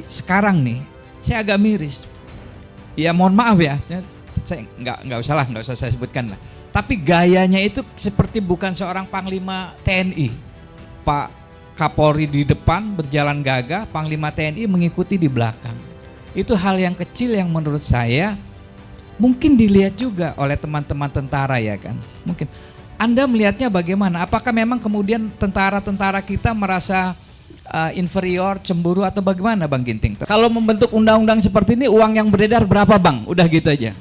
sekarang nih saya agak miris. Ya mohon maaf ya, saya nggak usah saya sebutkan lah. Tapi gayanya itu seperti bukan seorang Panglima TNI. Pak Kapolri di depan berjalan gagah, Panglima TNI mengikuti di belakang. Itu hal yang kecil yang menurut saya mungkin dilihat juga oleh teman-teman tentara ya kan. Mungkin Anda melihatnya bagaimana? Apakah memang kemudian tentara-tentara kita merasa inferior, cemburu atau bagaimana Bang Ginting? Kalau membentuk undang-undang seperti ini uang yang beredar berapa Bang? Udah gitu aja.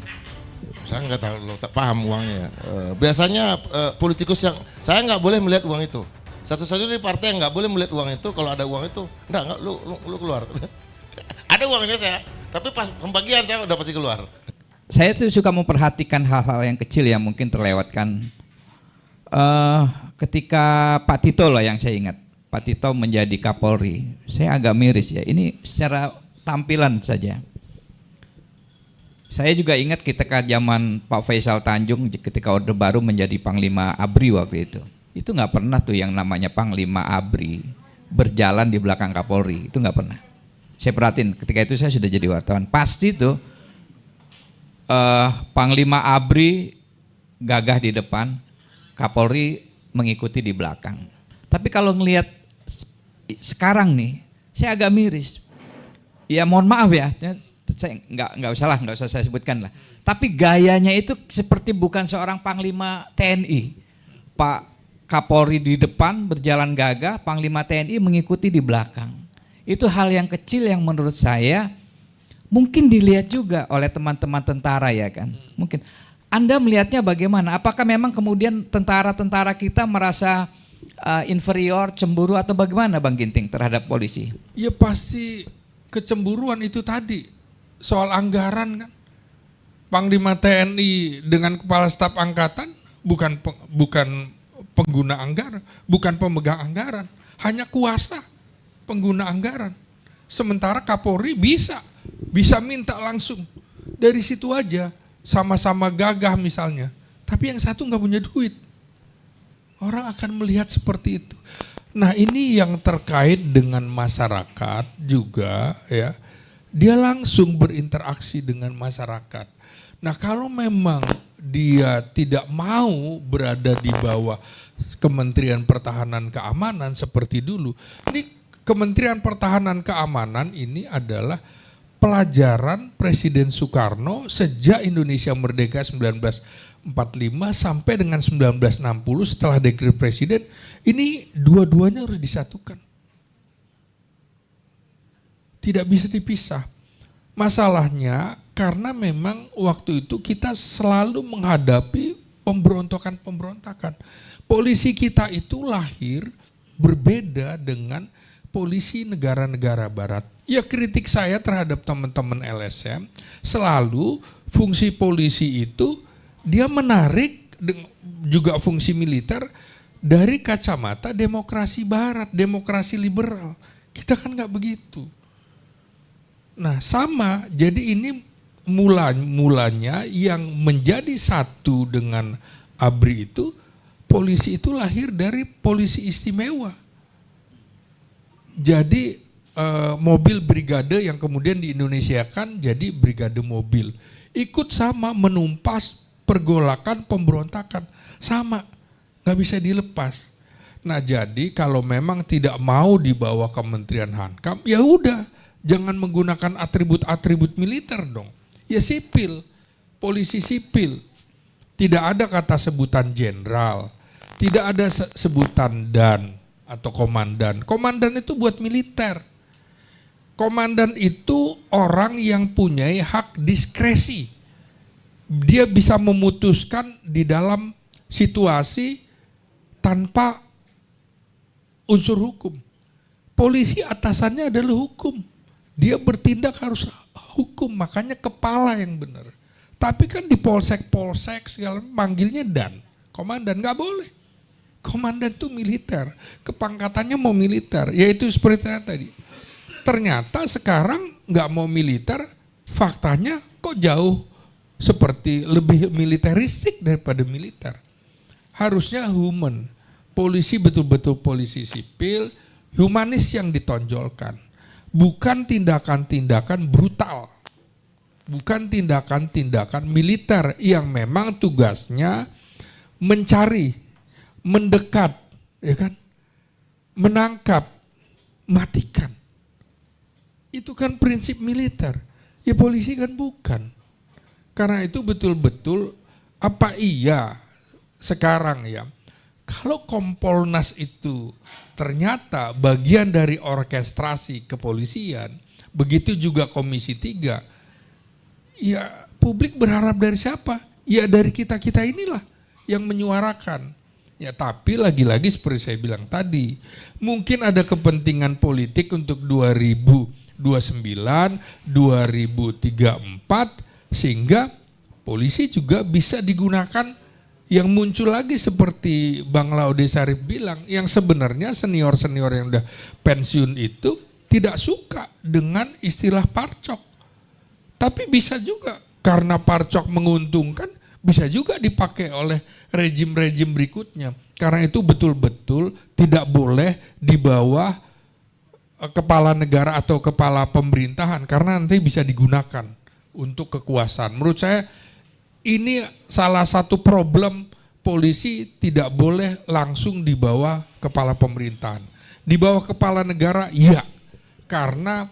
Saya nggak tahu, tak paham uangnya. Biasanya politikus yang saya nggak boleh melihat uang itu. Satu-satunya di partai yang nggak boleh melihat uang itu. Kalau ada uang itu, enggak lu keluar. Ada uangnya saya, tapi pas pembagian saya udah pasti keluar. Saya tuh suka memperhatikan hal-hal yang kecil yang mungkin terlewatkan. Ketika Pak Tito lah yang saya ingat, Pak Tito menjadi Kapolri, saya agak miris ya. Ini secara tampilan saja. Saya juga ingat ketika zaman Pak Faisal Tanjung ketika Orde Baru menjadi Panglima ABRI waktu itu. Itu nggak pernah tuh yang namanya Panglima ABRI berjalan di belakang Kapolri, itu nggak pernah. Saya perhatiin ketika itu saya sudah jadi wartawan. Pasti tuh Panglima ABRI gagah di depan, Kapolri mengikuti di belakang. Tapi kalau ngelihat sekarang nih, saya agak miris. Ya mohon maaf ya, saya nggak usah saya sebutkan lah. Tapi gayanya itu seperti bukan seorang Panglima TNI. Pak Kapolri di depan berjalan gagah, Panglima TNI mengikuti di belakang. Itu hal yang kecil yang menurut saya mungkin dilihat juga oleh teman-teman tentara ya kan. Mungkin Anda melihatnya bagaimana? Apakah memang kemudian tentara-tentara kita merasa inferior, cemburu atau bagaimana Bang Ginting terhadap polisi? Ya pasti kecemburuan itu tadi. Soal anggaran kan. Panglima TNI dengan Kepala Staf Angkatan bukan pengguna anggaran, bukan pemegang anggaran, hanya kuasa pengguna anggaran. Sementara Kapolri bisa minta langsung dari situ aja, sama-sama gagah misalnya. Tapi yang satu nggak punya duit. Orang akan melihat seperti itu. Nah ini yang terkait dengan masyarakat juga ya. Dia langsung berinteraksi dengan masyarakat. Nah kalau memang dia tidak mau berada di bawah Kementerian Pertahanan Keamanan seperti dulu. Ini Kementerian Pertahanan Keamanan ini adalah pelajaran Presiden Soekarno sejak Indonesia merdeka 1945 sampai dengan 1960 setelah dekret Presiden. Ini dua-duanya harus disatukan. Tidak bisa dipisah. Masalahnya karena memang waktu itu kita selalu menghadapi pemberontakan. Polisi kita itu lahir berbeda dengan polisi negara-negara barat. Ya kritik saya terhadap teman-teman LSM, selalu fungsi polisi itu dia menarik juga fungsi militer dari kacamata demokrasi barat, demokrasi liberal. Kita kan nggak begitu. Nah sama, jadi ini mulanya yang menjadi satu dengan ABRI itu, polisi itu lahir dari polisi istimewa. Jadi mobil brigade yang kemudian di Indonesia kan jadi brigade mobil. Ikut sama menumpas pergolakan pemberontakan. Sama, gak bisa dilepas. Nah jadi kalau memang tidak mau dibawa Kementerian Hankam, ya udah. Jangan menggunakan atribut-atribut militer dong. Ya sipil, polisi sipil. Tidak ada kata sebutan jenderal. Tidak ada sebutan dan atau komandan. Komandan itu buat militer. Komandan itu orang yang punya hak diskresi. Dia bisa memutuskan di dalam situasi tanpa unsur hukum. Polisi atasannya adalah hukum. Dia bertindak harus hukum, makanya kepala yang benar. Tapi kan di polsek segala manggilnya dan komandan, nggak boleh. Komandan itu militer, kepangkatannya mau militer, yaitu seperti tadi. Ternyata sekarang nggak mau militer, faktanya kok jauh seperti lebih militeristik daripada militer. Harusnya polisi betul-betul polisi sipil, humanis yang ditonjolkan. bukan tindakan-tindakan brutal, bukan tindakan-tindakan militer yang memang tugasnya mencari, mendekat, ya kan, menangkap, matikan. Itu kan prinsip militer. Ya polisi kan bukan. Karena itu betul-betul apa iya sekarang ya, kalau Kompolnas itu ternyata bagian dari orkestrasi kepolisian, begitu juga Komisi 3, ya publik berharap dari siapa? Ya dari kita-kita inilah yang menyuarakan. Ya tapi lagi-lagi seperti saya bilang tadi, mungkin ada kepentingan politik untuk 2029, 2034, sehingga polisi juga bisa digunakan yang muncul lagi seperti Bang Laude Sarif bilang, yang sebenarnya senior-senior yang udah pensiun itu tidak suka dengan istilah parcok. Tapi bisa juga karena parcok menguntungkan, bisa juga dipakai oleh rejim-rejim berikutnya. Karena itu betul-betul tidak boleh di bawah kepala negara atau kepala pemerintahan, karena nanti bisa digunakan untuk kekuasaan. Menurut saya ini salah satu problem polisi, tidak boleh langsung di bawah kepala pemerintahan. Di bawah kepala negara, iya, karena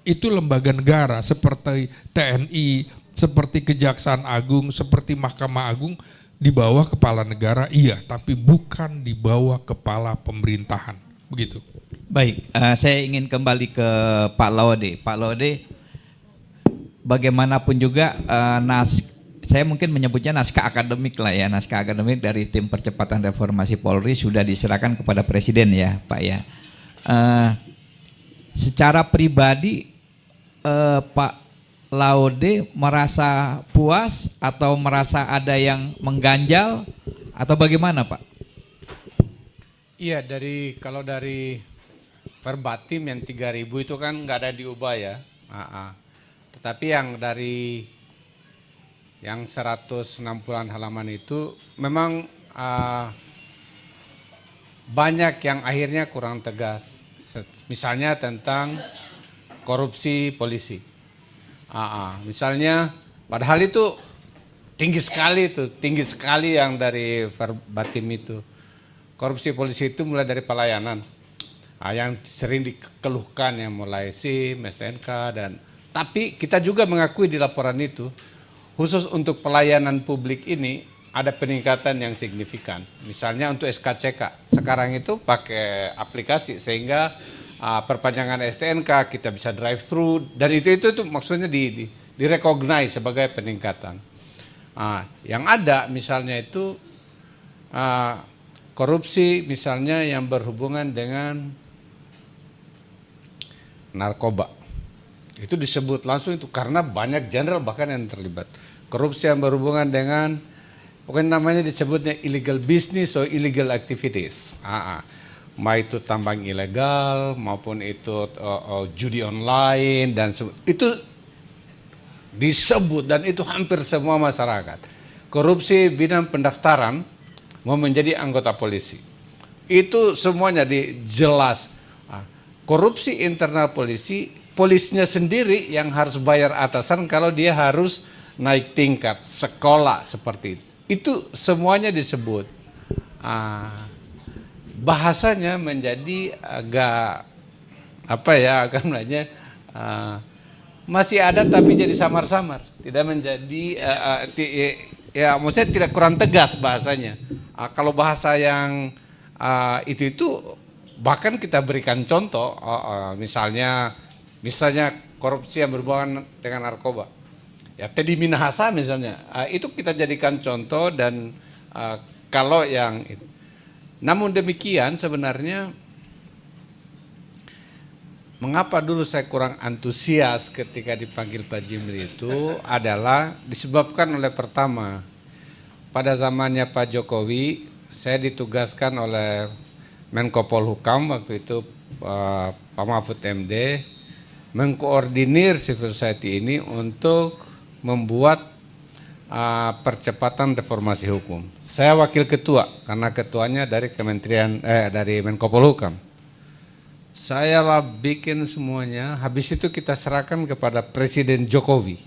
itu lembaga negara seperti TNI, seperti Kejaksaan Agung, seperti Mahkamah Agung, di bawah kepala negara, iya, tapi bukan di bawah kepala pemerintahan. Begitu. Baik, saya ingin kembali ke Pak Laude. Pak Laude, bagaimanapun juga saya mungkin menyebutnya naskah akademik lah ya, naskah akademik dari tim percepatan reformasi Polri sudah diserahkan kepada Presiden ya Pak ya. Secara pribadi Pak Laude merasa puas atau merasa ada yang mengganjal atau bagaimana Pak? Iya, kalau dari verbatim yang 3.000 itu kan nggak ada diubah ya. Tetapi yang dari yang 160-an halaman itu memang banyak yang akhirnya kurang tegas. Misalnya tentang korupsi polisi. Misalnya padahal itu tinggi sekali yang dari verbatim itu. Korupsi polisi itu mulai dari pelayanan. Yang sering dikeluhkan yang mulai SIM, STNK tapi kita juga mengakui di laporan itu khusus untuk pelayanan publik ini ada peningkatan yang signifikan. Misalnya untuk SKCK, sekarang itu pakai aplikasi sehingga perpanjangan STNK kita bisa drive thru dan itu maksudnya direcognize sebagai peningkatan. Yang ada misalnya itu korupsi misalnya yang berhubungan dengan narkoba. Itu disebut langsung itu karena banyak jenderal bahkan yang terlibat. Korupsi yang berhubungan dengan pokoknya namanya disebutnya illegal business atau illegal activities. Mau itu tambang ilegal maupun itu judi online dan itu disebut dan itu hampir semua masyarakat. Korupsi bidang pendaftaran mau menjadi anggota polisi. Itu semuanya jelas. Korupsi internal polisi, polisinya sendiri yang harus bayar atasan kalau dia harus naik tingkat sekolah seperti itu. Itu semuanya disebut. Bahasanya menjadi agak masih ada tapi jadi samar-samar, tidak menjadi maksudnya tidak kurang tegas bahasanya. Kalau bahasa yang itu bahkan kita berikan contoh, misalnya korupsi yang berhubungan dengan narkoba, ya Teddy Minahasa misalnya, itu kita jadikan contoh dan kalau yang itu. Namun demikian sebenarnya mengapa dulu saya kurang antusias ketika dipanggil Pak Jimli itu adalah disebabkan oleh pertama, pada zamannya Pak Jokowi saya ditugaskan oleh Menko Polhukam waktu itu Pak Mahfud MD mengkoordinir civil society ini untuk membuat percepatan reformasi hukum. Saya wakil ketua karena ketuanya dari dari Menko Polhukam. Saya lah bikin semuanya, habis itu kita serahkan kepada Presiden Jokowi.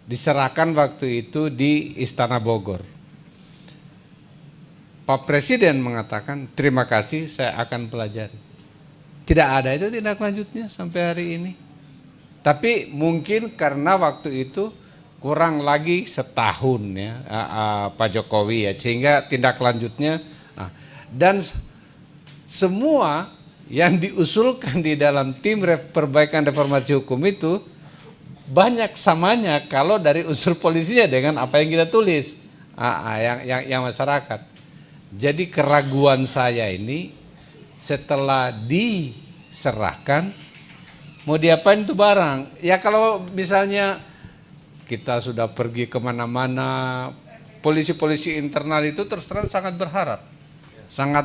Diserahkan waktu itu di Istana Bogor. Pak Presiden mengatakan, terima kasih, saya akan pelajari. Tidak ada itu tindak lanjutnya sampai hari ini. Tapi mungkin karena waktu itu kurang lagi setahun ya Pak Jokowi ya, sehingga tindak lanjutnya dan semua yang diusulkan di dalam tim perbaikan reformasi hukum itu banyak samanya kalau dari unsur polisinya dengan apa yang kita tulis yang masyarakat. Jadi keraguan saya ini setelah diserahkan mau diapain itu barang? Ya kalau misalnya kita sudah pergi kemana-mana, polisi-polisi internal itu terus terang sangat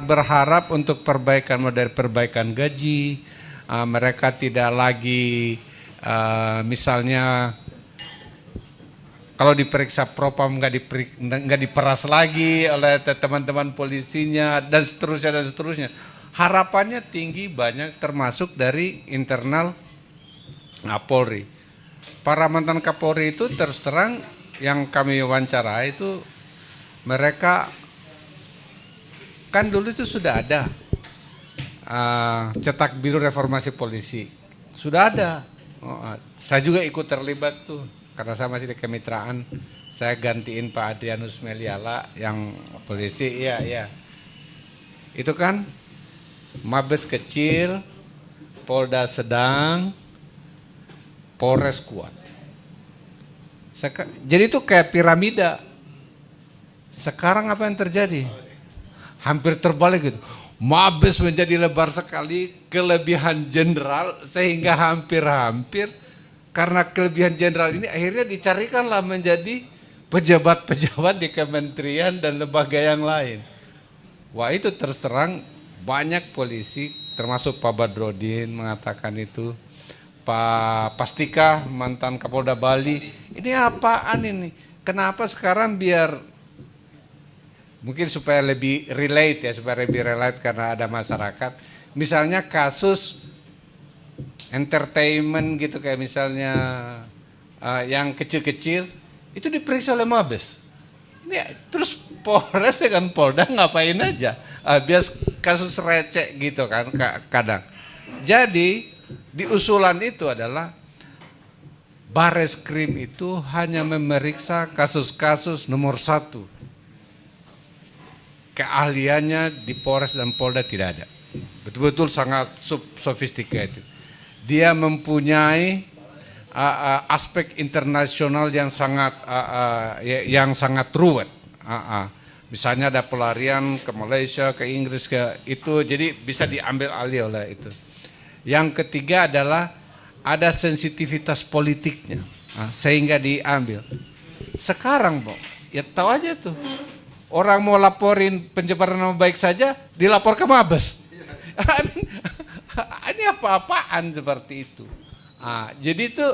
berharap untuk perbaikan, model perbaikan gaji, mereka tidak lagi misalnya kalau diperiksa propam nggak diperas lagi oleh teman-teman polisinya dan seterusnya. Harapannya tinggi banyak termasuk dari internal Polri. Para mantan Kapolri itu terus terang yang kami wawancara itu mereka kan dulu itu sudah ada cetak biru reformasi polisi. Sudah ada. Saya juga ikut terlibat tuh. Karena saya masih di kemitraan, saya gantiin Pak Adrianus Meliala yang polisi, iya. Itu kan Mabes kecil, Polda sedang, Polres kuat. Jadi itu kayak piramida. Sekarang apa yang terjadi? Hampir terbalik gitu. Mabes menjadi lebar sekali, kelebihan jenderal sehingga hampir karena kelebihan jenderal ini akhirnya dicarikanlah menjadi pejabat-pejabat di kementerian dan lembaga yang lain. Wah itu terus terang banyak polisi termasuk Pak Badrodin mengatakan itu. Pak Pastika mantan Kapolda Bali, ini apaan ini? Kenapa sekarang biar mungkin supaya lebih relate karena ada masyarakat. Misalnya kasus entertainment gitu kayak misalnya yang kecil-kecil itu diperiksa oleh Mabes. Ini terus Polres dengan Polda ngapain aja? Bias kasus receh gitu kan kadang. Jadi di usulan itu adalah Bareskrim itu hanya memeriksa kasus-kasus nomor 1. Keahliannya di Polres dan Polda tidak ada. Betul-betul sangat sophisticated. Dia mempunyai aspek internasional yang sangat ruwet. Misalnya ada pelarian ke Malaysia, ke Inggris, ke itu, jadi bisa diambil alih oleh itu. Yang ketiga adalah ada sensitivitas politiknya, sehingga diambil. Sekarang, ya tahu aja tuh, orang mau laporin pencemaran nama baik saja, dilapor ke Mabes. Ini apa-apaan seperti itu. Jadi itu,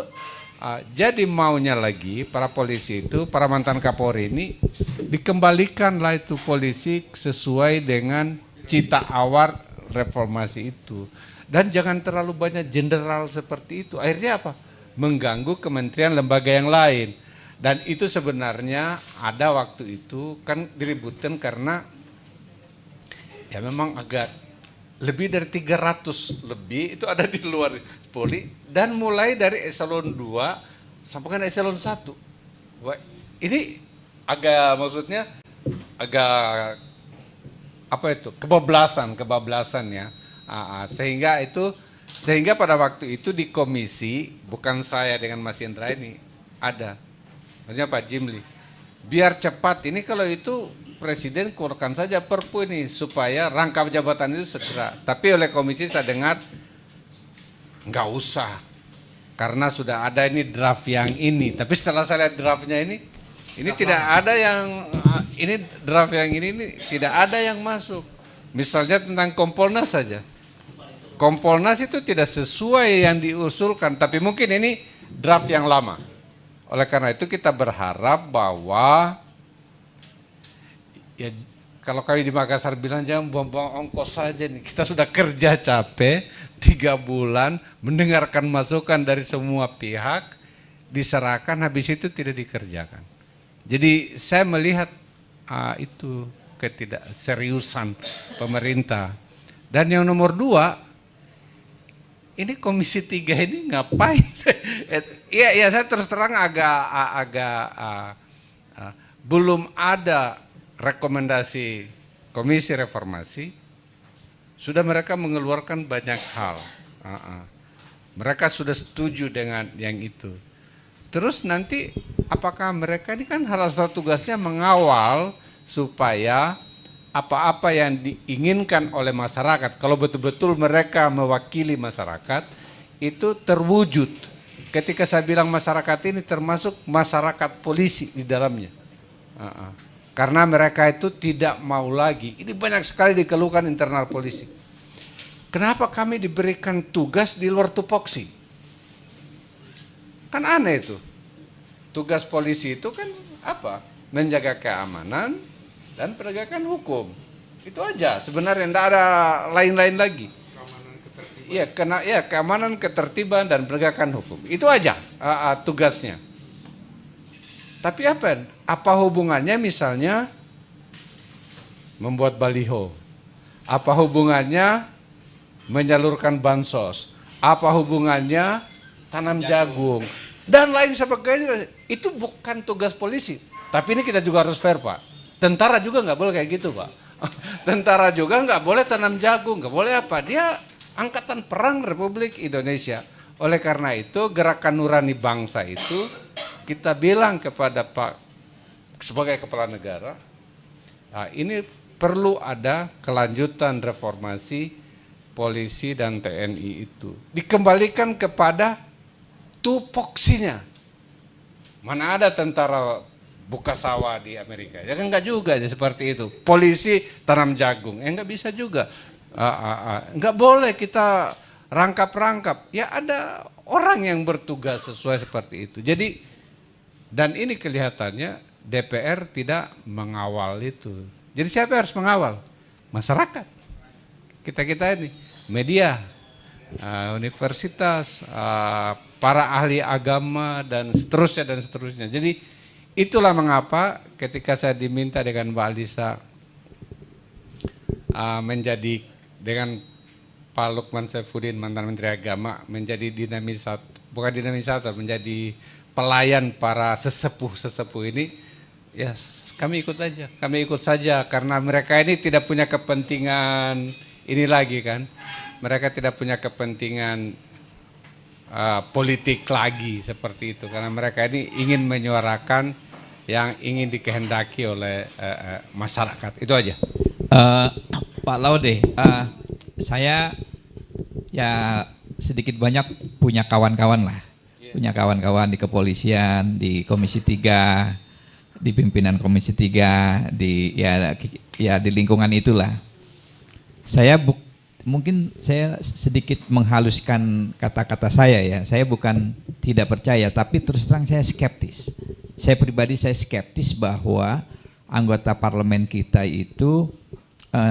jadi maunya lagi para polisi itu, para mantan Kapolri ini dikembalikanlah itu polisi sesuai dengan cita awal reformasi itu. Dan jangan terlalu banyak jenderal seperti itu. Akhirnya apa? Mengganggu kementerian lembaga yang lain. Dan itu sebenarnya ada waktu itu kan diributkan karena ya memang agak lebih dari 300 lebih itu ada di luar Polri dan mulai dari eselon 2 sampai kan eselon 1. Wah, ini agak maksudnya agak apa itu? Kebablasan ya. Sehingga pada waktu itu di komisi bukan saya dengan Mas Indra ini ada. Maksudnya Pak Jimli. Biar cepat ini kalau itu Presiden keluarkan saja perpu ini supaya rangkap jabatan itu segera. Tapi oleh komisi saya dengar nggak usah karena sudah ada ini draft yang ini. Tapi setelah saya lihat draftnya ini tidak ada yang ini draft yang ini tidak ada yang masuk. Misalnya tentang Kompolnas saja. Kompolnas itu tidak sesuai yang diusulkan, tapi mungkin ini draft yang lama. Oleh karena itu kita berharap bahwa ya kalau kami di Makassar bilang jangan buang-buang ongkos saja nih. Kita sudah kerja capek 3 bulan, mendengarkan masukan dari semua pihak, diserahkan, habis itu tidak dikerjakan. Jadi saya melihat itu ketidakseriusan pemerintah. Dan yang nomor 2, ini Komisi 3 ini ngapain? Iya, saya terus terang agak belum ada rekomendasi Komisi Reformasi. Sudah mereka mengeluarkan banyak hal. Mereka sudah setuju dengan yang itu. Terus nanti apakah mereka ini kan salah satu tugasnya mengawal supaya apa-apa yang diinginkan oleh masyarakat, kalau betul-betul mereka mewakili masyarakat, itu terwujud. Ketika saya bilang masyarakat ini termasuk masyarakat polisi di dalamnya. Karena mereka itu tidak mau lagi, ini banyak sekali dikeluhkan internal polisi. Kenapa kami diberikan tugas di luar tupoksi? Kan aneh itu. Tugas polisi itu kan apa? Menjaga keamanan dan penegakan hukum. Itu aja sebenarnya, tidak ada lain-lain lagi. Iya, keamanan, ketertiban dan penegakan hukum. Itu aja tugasnya. Tapi apa hubungannya misalnya membuat baliho? Apa hubungannya menyalurkan bansos? Apa hubungannya tanam jagung? Dan lain sebagainya. Itu bukan tugas polisi. Tapi ini kita juga harus fair, Pak. Tentara juga nggak boleh kayak gitu, Pak. Tentara juga nggak boleh tanam jagung, nggak boleh apa. Dia angkatan perang Republik Indonesia. Oleh karena itu gerakan nurani bangsa itu kita bilang kepada Pak sebagai kepala negara, ini perlu ada kelanjutan reformasi polisi dan TNI itu. Dikembalikan kepada tupoksinya. Mana ada tentara buka sawah di Amerika, ya kan enggak juga ya seperti itu. Polisi tanam jagung, enggak bisa juga. Enggak boleh kita rangkap-rangkap. Ya ada orang yang bertugas sesuai seperti itu. Jadi, dan ini kelihatannya DPR tidak mengawal itu. Jadi siapa yang harus mengawal? Masyarakat. Kita ini, media, universitas, para ahli agama dan seterusnya. Jadi itulah mengapa ketika saya diminta dengan Mbak Alisa menjadi dengan Pak Lukman Saifuddin mantan Menteri Agama menjadi dinamisator, menjadi pelayan para sesepuh ini, ya kami ikut saja karena mereka ini tidak punya kepentingan ini lagi kan, mereka tidak punya kepentingan politik lagi seperti itu karena mereka ini ingin menyuarakan yang ingin dikehendaki oleh masyarakat. Itu aja. Pak Laude, saya ya sedikit banyak punya kawan-kawan lah. Punya kawan-kawan di kepolisian, di Komisi 3, di pimpinan Komisi 3, di lingkungan itulah. Mungkin saya sedikit menghaluskan kata-kata saya ya. Saya bukan tidak percaya, tapi terus terang saya skeptis. Saya pribadi skeptis bahwa anggota parlemen kita itu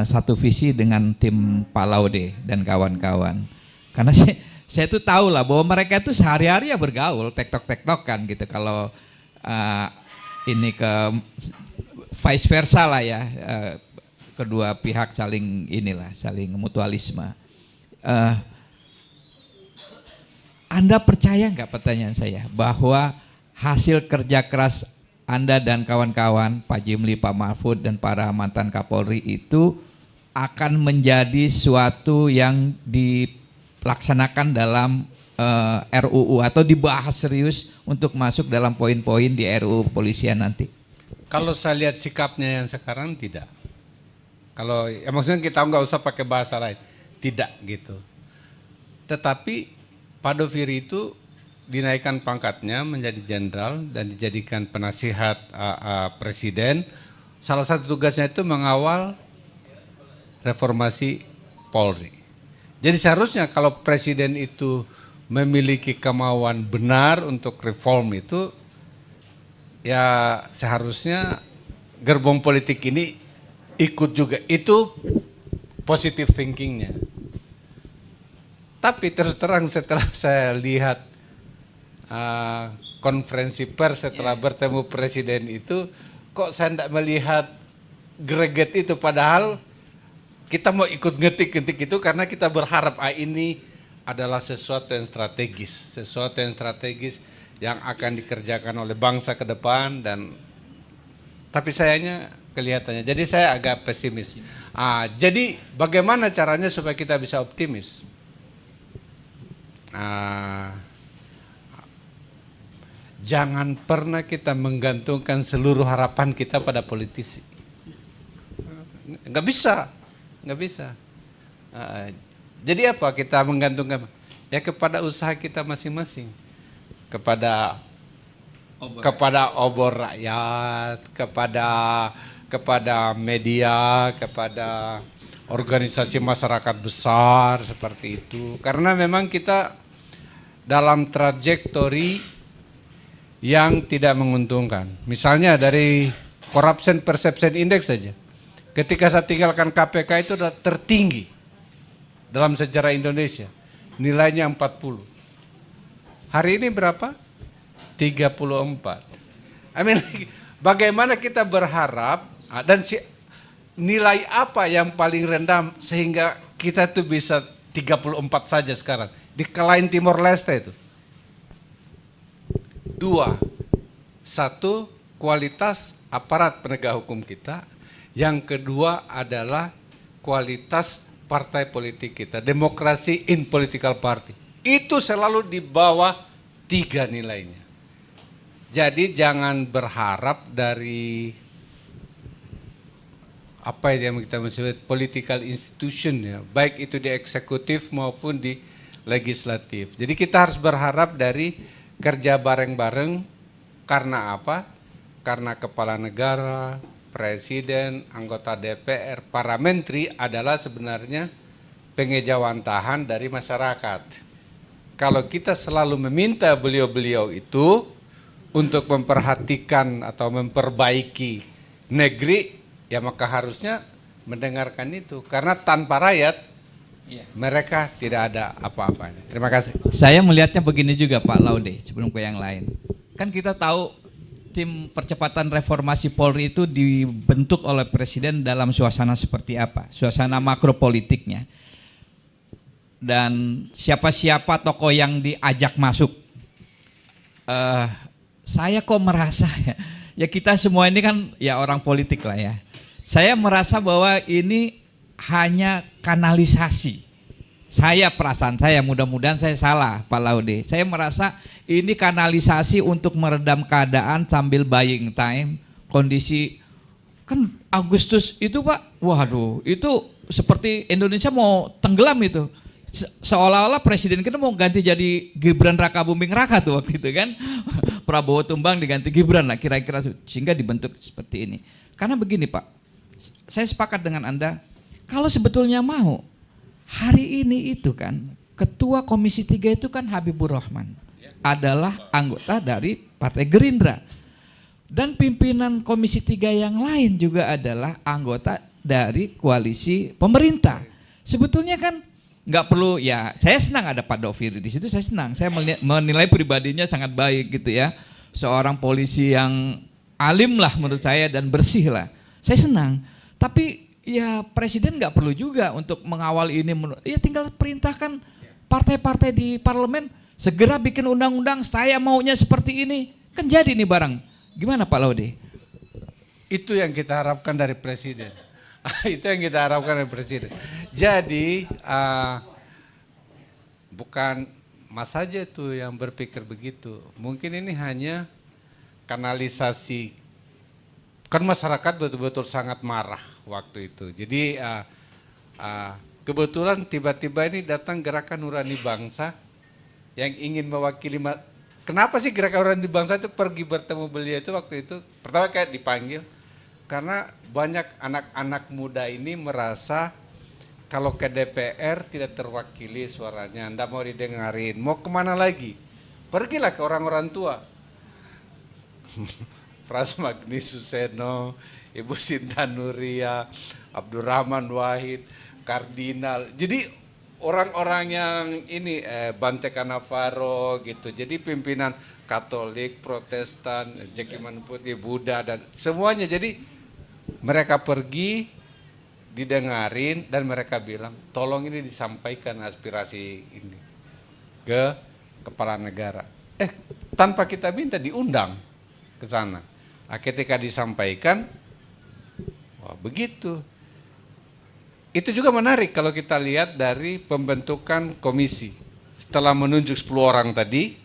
satu visi dengan tim Pak Laude dan kawan-kawan. Karena saya tuh tahu lah bahwa mereka itu sehari-hari ya bergaul, tektok-tektokan gitu. Kalau ini ke vice versa lah ya. Kedua pihak saling mutualisme. Anda percaya nggak, pertanyaan saya, bahwa hasil kerja keras Anda dan kawan-kawan, Pak Jimli, Pak Mahfud, dan para mantan Kapolri itu akan menjadi suatu yang dilaksanakan dalam RUU atau dibahas serius untuk masuk dalam poin-poin di RUU Polisian nanti? Kalau saya lihat sikapnya yang sekarang tidak. Kalau ya maksudnya kita nggak usah pakai bahasa lain, tidak gitu. Tetapi Pak Doviri itu dinaikkan pangkatnya menjadi jenderal dan dijadikan penasihat presiden. Salah satu tugasnya itu mengawal reformasi Polri. Jadi seharusnya kalau presiden itu memiliki kemauan benar untuk reform itu, ya seharusnya gerbong politik ini ikut juga. Itu positive thinkingnya. Tapi terus terang setelah saya lihat konferensi pers setelah bertemu presiden itu, kok saya tidak melihat greget itu, padahal kita mau ikut ngetik-ngetik itu karena kita berharap ini adalah sesuatu yang strategis yang akan dikerjakan oleh bangsa ke depan. Dan tapi sayangnya kelihatannya, jadi saya agak pesimis. Jadi bagaimana caranya supaya kita bisa optimis? Jangan pernah kita menggantungkan seluruh harapan kita pada politisi. Nggak bisa. Jadi apa kita menggantungkan? Ya kepada usaha kita masing-masing, kepada obor rakyat, kepada media, kepada organisasi masyarakat besar seperti itu. Karena memang kita dalam trajektori yang tidak menguntungkan. Misalnya dari Corruption Perception Index saja. Ketika saya tinggalkan KPK itu adalah tertinggi dalam sejarah Indonesia. Nilainya 40. Hari ini berapa? 34. Bagaimana kita berharap dan nilai apa yang paling rendah sehingga kita tuh bisa 34 saja sekarang. Dikalahin Timor Leste itu. 2. 1, kualitas aparat penegak hukum kita. Yang kedua adalah kualitas partai politik kita. Demokrasi in political party. Itu selalu di bawah 3 nilainya. Jadi jangan berharap dari apa yang kita sebut political institution ya, baik itu di eksekutif maupun di legislatif. Jadi kita harus berharap dari kerja bareng-bareng. Karena apa? Karena kepala negara, presiden, anggota DPR, para menteri adalah sebenarnya pengejawantahan dari masyarakat. Kalau kita selalu meminta beliau-beliau itu untuk memperhatikan atau memperbaiki negeri, ya maka harusnya mendengarkan itu. Karena tanpa rakyat, mereka tidak ada apa-apanya. Terima kasih. Saya melihatnya begini juga Pak Laude, sebelum ke yang lain. Kan kita tahu tim percepatan reformasi Polri itu dibentuk oleh Presiden dalam suasana seperti apa? Suasana makropolitiknya. Dan siapa-siapa tokoh yang diajak masuk. Saya kok merasa ya kita semua ini kan ya orang politik lah ya. Saya merasa bahwa ini hanya kanalisasi. Perasaan saya, mudah-mudahan saya salah Pak Laude. Saya merasa ini kanalisasi untuk meredam keadaan sambil buying time. Kondisi kan Agustus itu Pak, waduh itu seperti Indonesia mau tenggelam itu. Seolah-olah presiden kita mau ganti jadi Gibran Raka Buming Raka tuh waktu itu kan. Prabowo tumbang diganti Gibran lah kira-kira, sehingga dibentuk seperti ini. Karena begini Pak, saya sepakat dengan Anda, kalau sebetulnya mau, hari ini itu kan Ketua Komisi 3 itu kan Habibur Rahman, adalah anggota dari Partai Gerindra. Dan pimpinan Komisi 3 yang lain juga adalah anggota dari koalisi pemerintah. Sebetulnya kan nggak perlu ya, saya senang ada Pak Doviri di situ, saya senang. Saya menilai pribadinya sangat baik gitu ya. Seorang polisi yang alim lah menurut saya dan bersih lah. Saya senang. Tapi ya presiden nggak perlu juga untuk mengawal ini. Ya tinggal perintahkan partai-partai di parlemen segera bikin undang-undang, saya maunya seperti ini. Kan jadi nih barang. Gimana Pak Laude? Itu yang kita harapkan dari presiden. Itu yang kita harapkan dari presiden. Jadi bukan Mas saja tuh yang berpikir begitu. Mungkin ini hanya kanalisasi. Kan masyarakat betul-betul sangat marah waktu itu. Jadi kebetulan tiba-tiba ini datang Gerakan Nurani Bangsa yang ingin mewakili. Kenapa sih Gerakan Nurani Bangsa itu pergi bertemu beliau itu waktu itu? Pertama kayak dipanggil. Karena banyak anak-anak muda ini merasa kalau ke DPR tidak terwakili suaranya, Anda mau didengarin, mau kemana lagi? Pergilah ke orang-orang tua. Pras Magni Suseno, Ibu Sinta Nuria, Abdurrahman Wahid, Kardinal. Jadi orang-orang yang ini Bante Cannavaro gitu. Jadi pimpinan Katolik, Protestan, Jekiman Putih, Buddha dan semuanya. Jadi mereka pergi didengarin dan mereka bilang tolong ini disampaikan aspirasi ini ke kepala negara. Tanpa kita minta diundang ke sana. Nah, ketika disampaikan, wah begitu. Itu juga menarik kalau kita lihat dari pembentukan komisi. Setelah menunjuk 10 orang tadi,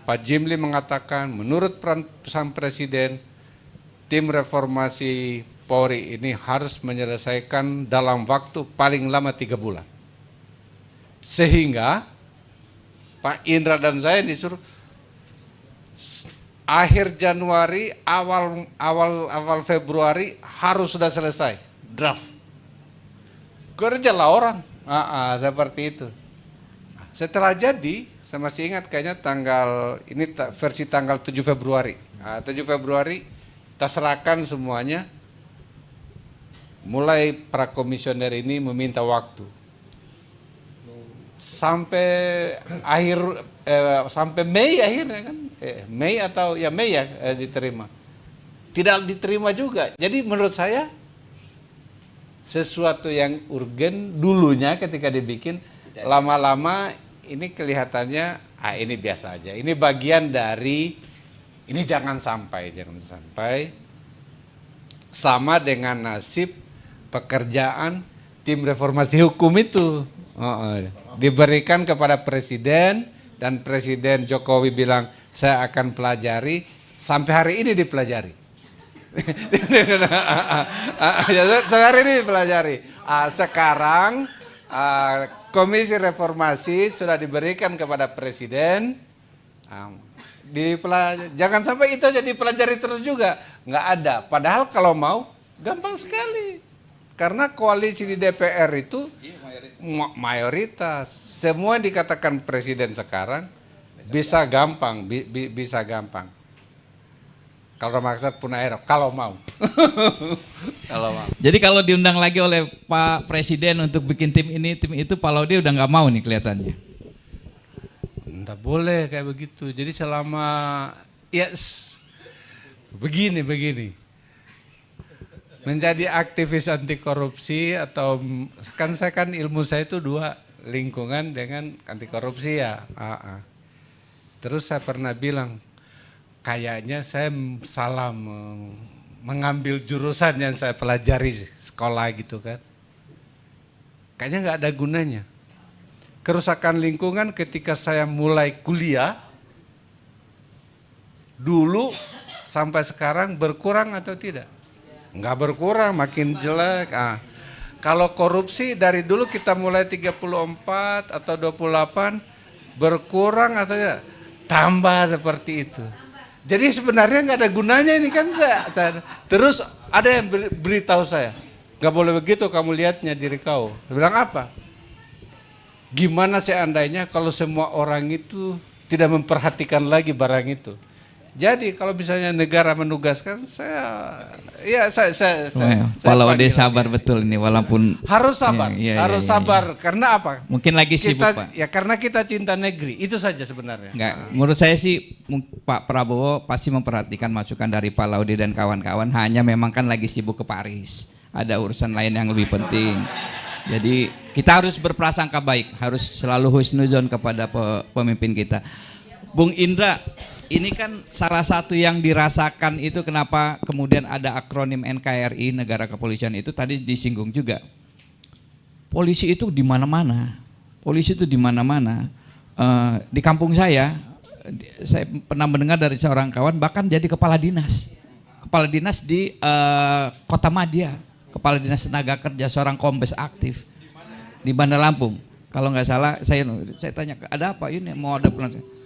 Pak Jimli mengatakan menurut pesan Presiden, tim reformasi Polri ini harus menyelesaikan dalam waktu paling lama 3 bulan. Sehingga Pak Indra dan saya disuruh akhir Januari, awal Februari harus sudah selesai draft. Kerjalah orang, seperti itu. Setelah jadi, saya masih ingat kayaknya versi tanggal 7 Februari. 7 Februari kita serahkan semuanya. Mulai para komisioner ini meminta waktu. Sampai sampai Mei akhirnya kan, Mei ya diterima. Tidak diterima juga. Jadi menurut saya sesuatu yang urgen dulunya ketika dibikin, lama-lama ini kelihatannya ini biasa aja. Ini bagian dari ini jangan sampai sama dengan nasib pekerjaan tim reformasi hukum itu. Diberikan kepada presiden dan Presiden Jokowi bilang saya akan pelajari, sampai hari ini dipelajari. Sampai hari ini dipelajari. Sekarang Komisi Reformasi sudah diberikan kepada presiden. Jangan sampai itu aja dipelajari terus juga, nggak ada. Padahal kalau mau gampang sekali. Karena koalisi di DPR itu mayoritas. Semua yang dikatakan presiden sekarang bisa gampang, bisa gampang. Kalau maksud Punaero, kalau mau. Kalau mau. Jadi kalau diundang lagi oleh Pak Presiden untuk bikin tim ini, tim itu, Pak Laude udah nggak mau nih kelihatannya. Nggak boleh kayak begitu. Jadi selama begini. Menjadi aktivis anti korupsi atau kan saya kan ilmu saya itu 2, lingkungan dengan anti korupsi ya. Terus saya pernah bilang kayaknya saya salah mengambil jurusan yang saya pelajari sekolah gitu kan. Kayaknya nggak ada gunanya. Kerusakan lingkungan ketika saya mulai kuliah dulu sampai sekarang berkurang atau tidak? Enggak berkurang, makin jelek. Kalau korupsi dari dulu kita mulai 34 atau 28 berkurang atau tidak? Tambah seperti itu. Jadi sebenarnya nggak ada gunanya ini kan. Terus ada yang beritahu saya, nggak boleh begitu kamu lihatnya diri kau. Saya bilang apa? Gimana seandainya kalau semua orang itu tidak memperhatikan lagi barang itu? Jadi kalau misalnya negara menugaskan Pak Laude sabar betul ini walaupun harus sabar, sabar. Karena apa? Mungkin lagi sibuk Pak. Ya karena kita cinta negeri, itu saja sebenarnya. Menurut saya sih Pak Prabowo pasti memperhatikan masukan dari Pak Laude dan kawan-kawan. Hanya memang kan lagi sibuk ke Paris, ada urusan lain yang lebih penting. Jadi kita harus berprasangka baik, harus selalu husnuzon kepada pemimpin kita. Bung Indra, ini kan salah satu yang dirasakan itu kenapa kemudian ada akronim NKRI, Negara Kepolisian itu tadi disinggung juga. Polisi itu di mana-mana. Polisi itu di mana-mana. Di kampung saya pernah mendengar dari seorang kawan bahkan jadi kepala dinas. Kepala dinas di Kota Madia, kepala dinas tenaga kerja, seorang kombes aktif di Bandar Lampung. Kalau nggak salah saya tanya ada apa ini mau ada penasihat.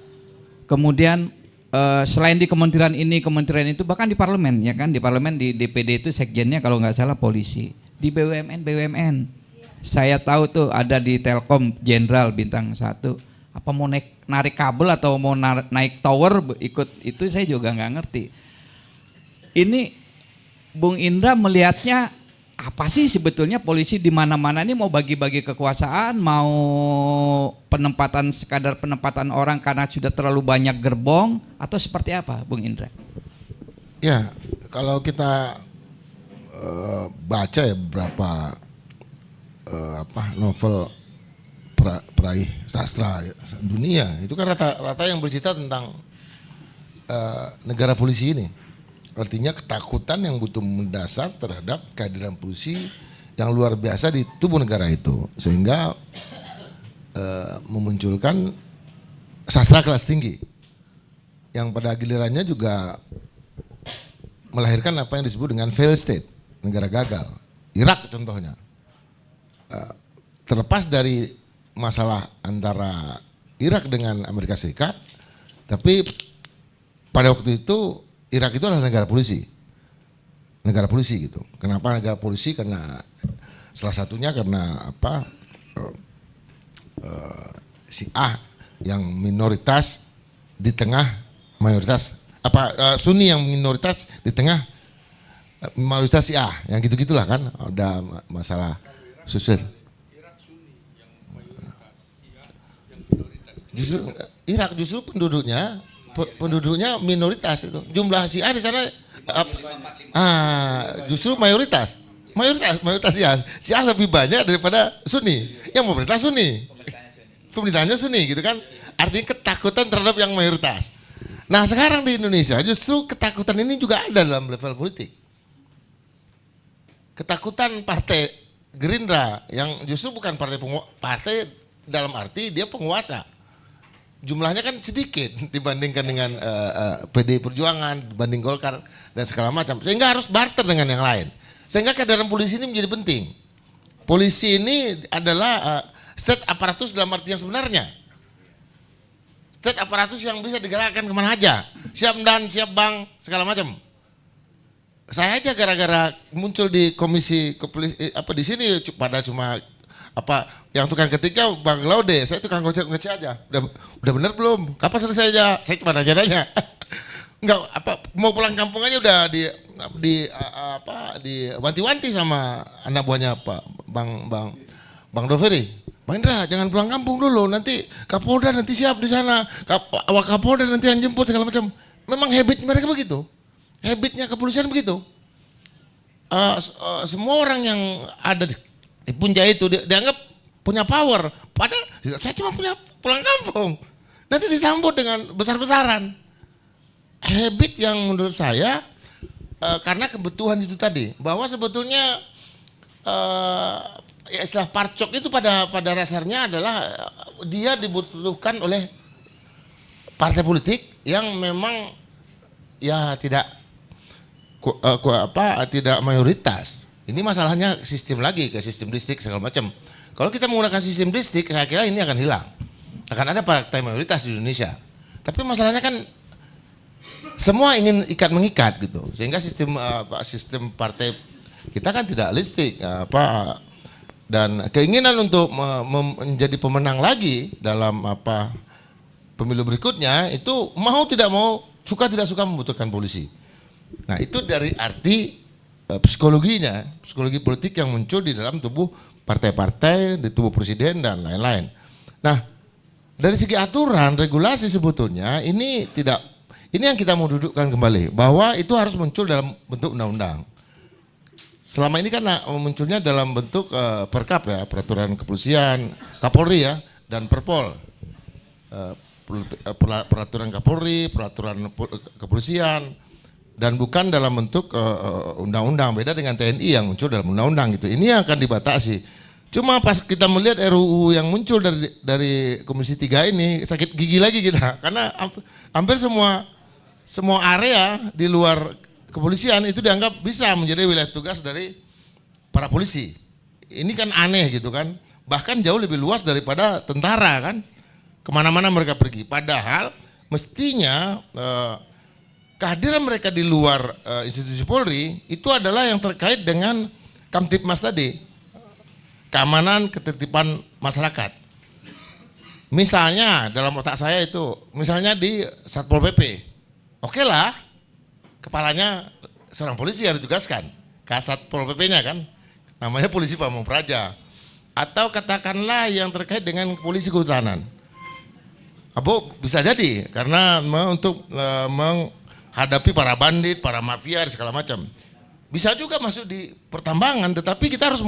Kemudian selain di kementerian ini, kementerian itu, bahkan di parlemen ya kan, di parlemen di DPD itu sekjennya kalau nggak salah polisi. Di BUMN, saya tahu tuh ada di Telkom Jenderal Bintang 1. Apa mau narik kabel atau mau naik tower ikut itu saya juga nggak ngerti. Ini Bung Indra melihatnya apa sih sebetulnya polisi di mana-mana ini mau bagi-bagi kekuasaan, mau penempatan sekadar penempatan orang karena sudah terlalu banyak gerbong atau seperti apa, Bung Indra? Ya, kalau kita baca ya beberapa novel peraih sastra dunia, itu kan rata-rata yang bercerita tentang negara polisi ini. Artinya ketakutan yang betul mendasar terhadap kehadiran polisi yang luar biasa di tubuh negara itu, sehingga memunculkan sastra kelas tinggi yang pada gilirannya juga melahirkan apa yang disebut dengan failed state, negara gagal. Irak contohnya. Terlepas dari masalah antara Irak dengan Amerika Serikat, tapi pada waktu itu Irak itu adalah negara polisi gitu. Kenapa negara polisi? Karena salah satunya karena Syiah yang minoritas di tengah mayoritas, Sunni yang minoritas di tengah mayoritas Syiah, yang gitu-gitulah kan, ada masalah sosial. Justru Irak penduduknya minoritas itu. Jumlah Syiah di sana justru mayoritas Syiah. Syiah lebih banyak daripada Sunni. Yang pemerintah Sunni. Pemerintahnya Sunni gitu kan. Artinya ketakutan terhadap yang mayoritas. Nah, sekarang di Indonesia justru ketakutan ini juga ada dalam level politik. Ketakutan partai Gerindra yang justru bukan partai dalam arti dia penguasa. Jumlahnya kan sedikit dibandingkan dengan PDI Perjuangan, dibanding Golkar dan segala macam. Sehingga harus barter dengan yang lain. Sehingga kehadiran polisi ini menjadi penting. Polisi ini adalah state aparatus dalam arti yang sebenarnya. State aparatus yang bisa digerakkan kemana aja. Siap dan siap bang, segala macam. Saya aja gara-gara muncul di komisi di sini pada cuma yang tukang ketiknya Bang Laude, saya tukang ngecek aja. Udah bener belum? Kapan selesai aja? Saya cuma nanya. Enggak mau pulang kampung aja udah diwanti-wanti sama anak buahnya Bang Doveri. Bang Indra, jangan pulang kampung dulu, nanti Kapolda nanti siap di sana. Kapolda nanti yang jemput segala macam. Memang habit mereka begitu. Habitnya kepolisian begitu. Semua orang yang ada di Punjai itu dianggap punya power, padahal saya cuma punya pulang kampung. Nanti disambut dengan besar-besaran. Habit yang menurut saya karena kebutuhan itu tadi, bahwa sebetulnya istilah parcok itu pada dasarnya adalah dia dibutuhkan oleh partai politik yang memang ya tidak mayoritas. Ini masalahnya sistem lagi, ke sistem distrik segala macam. Kalau kita menggunakan sistem distrik, saya kira ini akan hilang. Akan ada partai mayoritas di Indonesia. Tapi masalahnya kan semua ingin ikat mengikat gitu. Sehingga sistem partai kita kan tidak listrik dan keinginan untuk menjadi pemenang lagi dalam pemilu berikutnya itu mau tidak mau, suka tidak suka membutuhkan polisi. Nah, itu dari arti psikologi politik yang muncul di dalam tubuh partai-partai, di tubuh presiden dan lain-lain. Nah, dari segi aturan, regulasi sebetulnya ini yang kita mau dudukkan kembali, bahwa itu harus muncul dalam bentuk undang-undang. Selama ini kan munculnya dalam bentuk perkap ya, peraturan kepolisian, Kapolri ya, dan Perpol. Peraturan Kapolri, peraturan kepolisian, dan bukan dalam bentuk undang-undang. Beda dengan TNI yang muncul dalam undang-undang gitu. Ini yang akan dibatasi. Cuma pas kita melihat RUU yang muncul dari Komisi 3 ini, sakit gigi lagi kita, karena hampir semua area di luar kepolisian itu dianggap bisa menjadi wilayah tugas dari para polisi. Ini kan aneh gitu kan, bahkan jauh lebih luas daripada tentara kan, kemana-mana mereka pergi. Padahal mestinya kehadiran mereka di luar institusi Polri itu adalah yang terkait dengan Kamtipmas tadi, keamanan ketertiban masyarakat. Misalnya dalam otak saya itu, misalnya di Satpol PP, oke lah, kepalanya seorang polisi yang ditugaskan, Kasat Pol PP-nya kan, namanya polisi pamong praja, atau katakanlah yang terkait dengan polisi kehutanan. Bisa jadi karena untuk menghadapi para bandit, para mafia dan segala macam. Bisa juga masuk di pertambangan, tetapi kita harus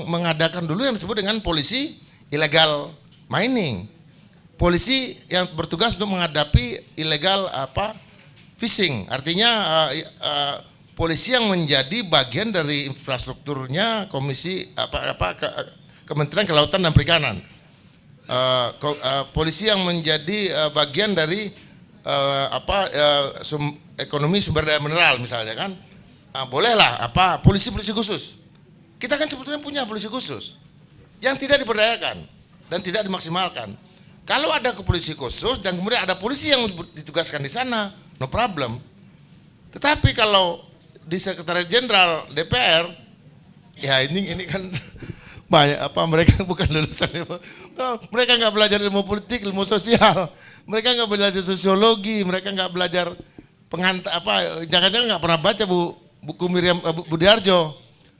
mengadakan dulu yang disebut dengan polisi illegal mining. Polisi yang bertugas untuk menghadapi illegal fishing, artinya polisi yang menjadi bagian dari infrastrukturnya Kementerian Kelautan dan Perikanan. Polisi yang menjadi bagian dari ekonomi sumber daya mineral misalnya kan. Bolehlah polisi-polisi khusus. Kita kan sebetulnya punya polisi khusus yang tidak diberdayakan dan tidak dimaksimalkan. Kalau ada polisi khusus dan kemudian ada polisi yang ditugaskan di sana, no problem. Tetapi kalau di Sekretariat Jenderal DPR, ya ini kan banyak mereka bukan lulusan mereka nggak belajar ilmu politik, ilmu sosial, mereka nggak belajar sosiologi, mereka nggak belajar jangan-jangan nggak pernah baca buku Miriam Budiarjo.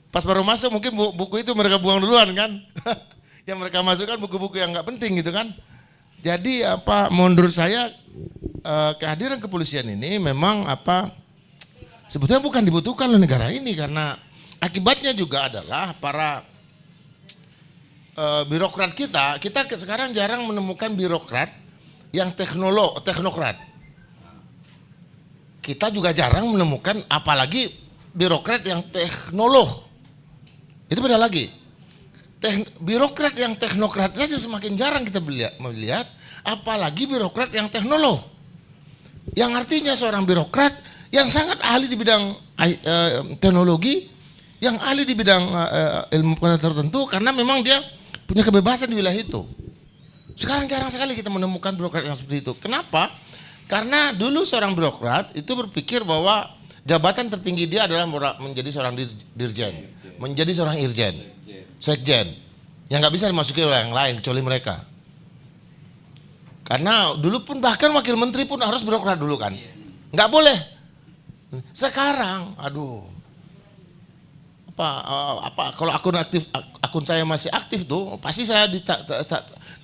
Pas baru masuk mungkin buku itu mereka buang duluan kan. Yang mereka masukkan buku-buku yang nggak penting gitu kan. Jadi menurut saya kehadiran kepolisian ini memang sebetulnya bukan dibutuhkan oleh negara ini, karena akibatnya juga adalah para birokrat kita sekarang jarang menemukan birokrat yang teknokrat. Kita juga jarang menemukan apalagi birokrat yang teknolog. Itu beda lagi. Birokrat yang teknokrat saja semakin jarang kita melihat, apalagi birokrat yang teknolog. Yang artinya seorang birokrat yang sangat ahli di bidang teknologi, yang ahli di bidang ilmu pengetahuan tertentu, karena memang dia punya kebebasan di wilayah itu. Sekarang jarang sekali kita menemukan birokrat yang seperti itu. Kenapa? Karena dulu seorang birokrat itu berpikir bahwa jabatan tertinggi dia adalah menjadi seorang dirjen, menjadi seorang irjen, sekjen, yang nggak bisa dimasuki oleh yang lain kecuali mereka. Karena dulu pun bahkan wakil menteri pun harus birokrat dulu kan, nggak boleh. Sekarang, kalau akun saya masih aktif tuh, pasti saya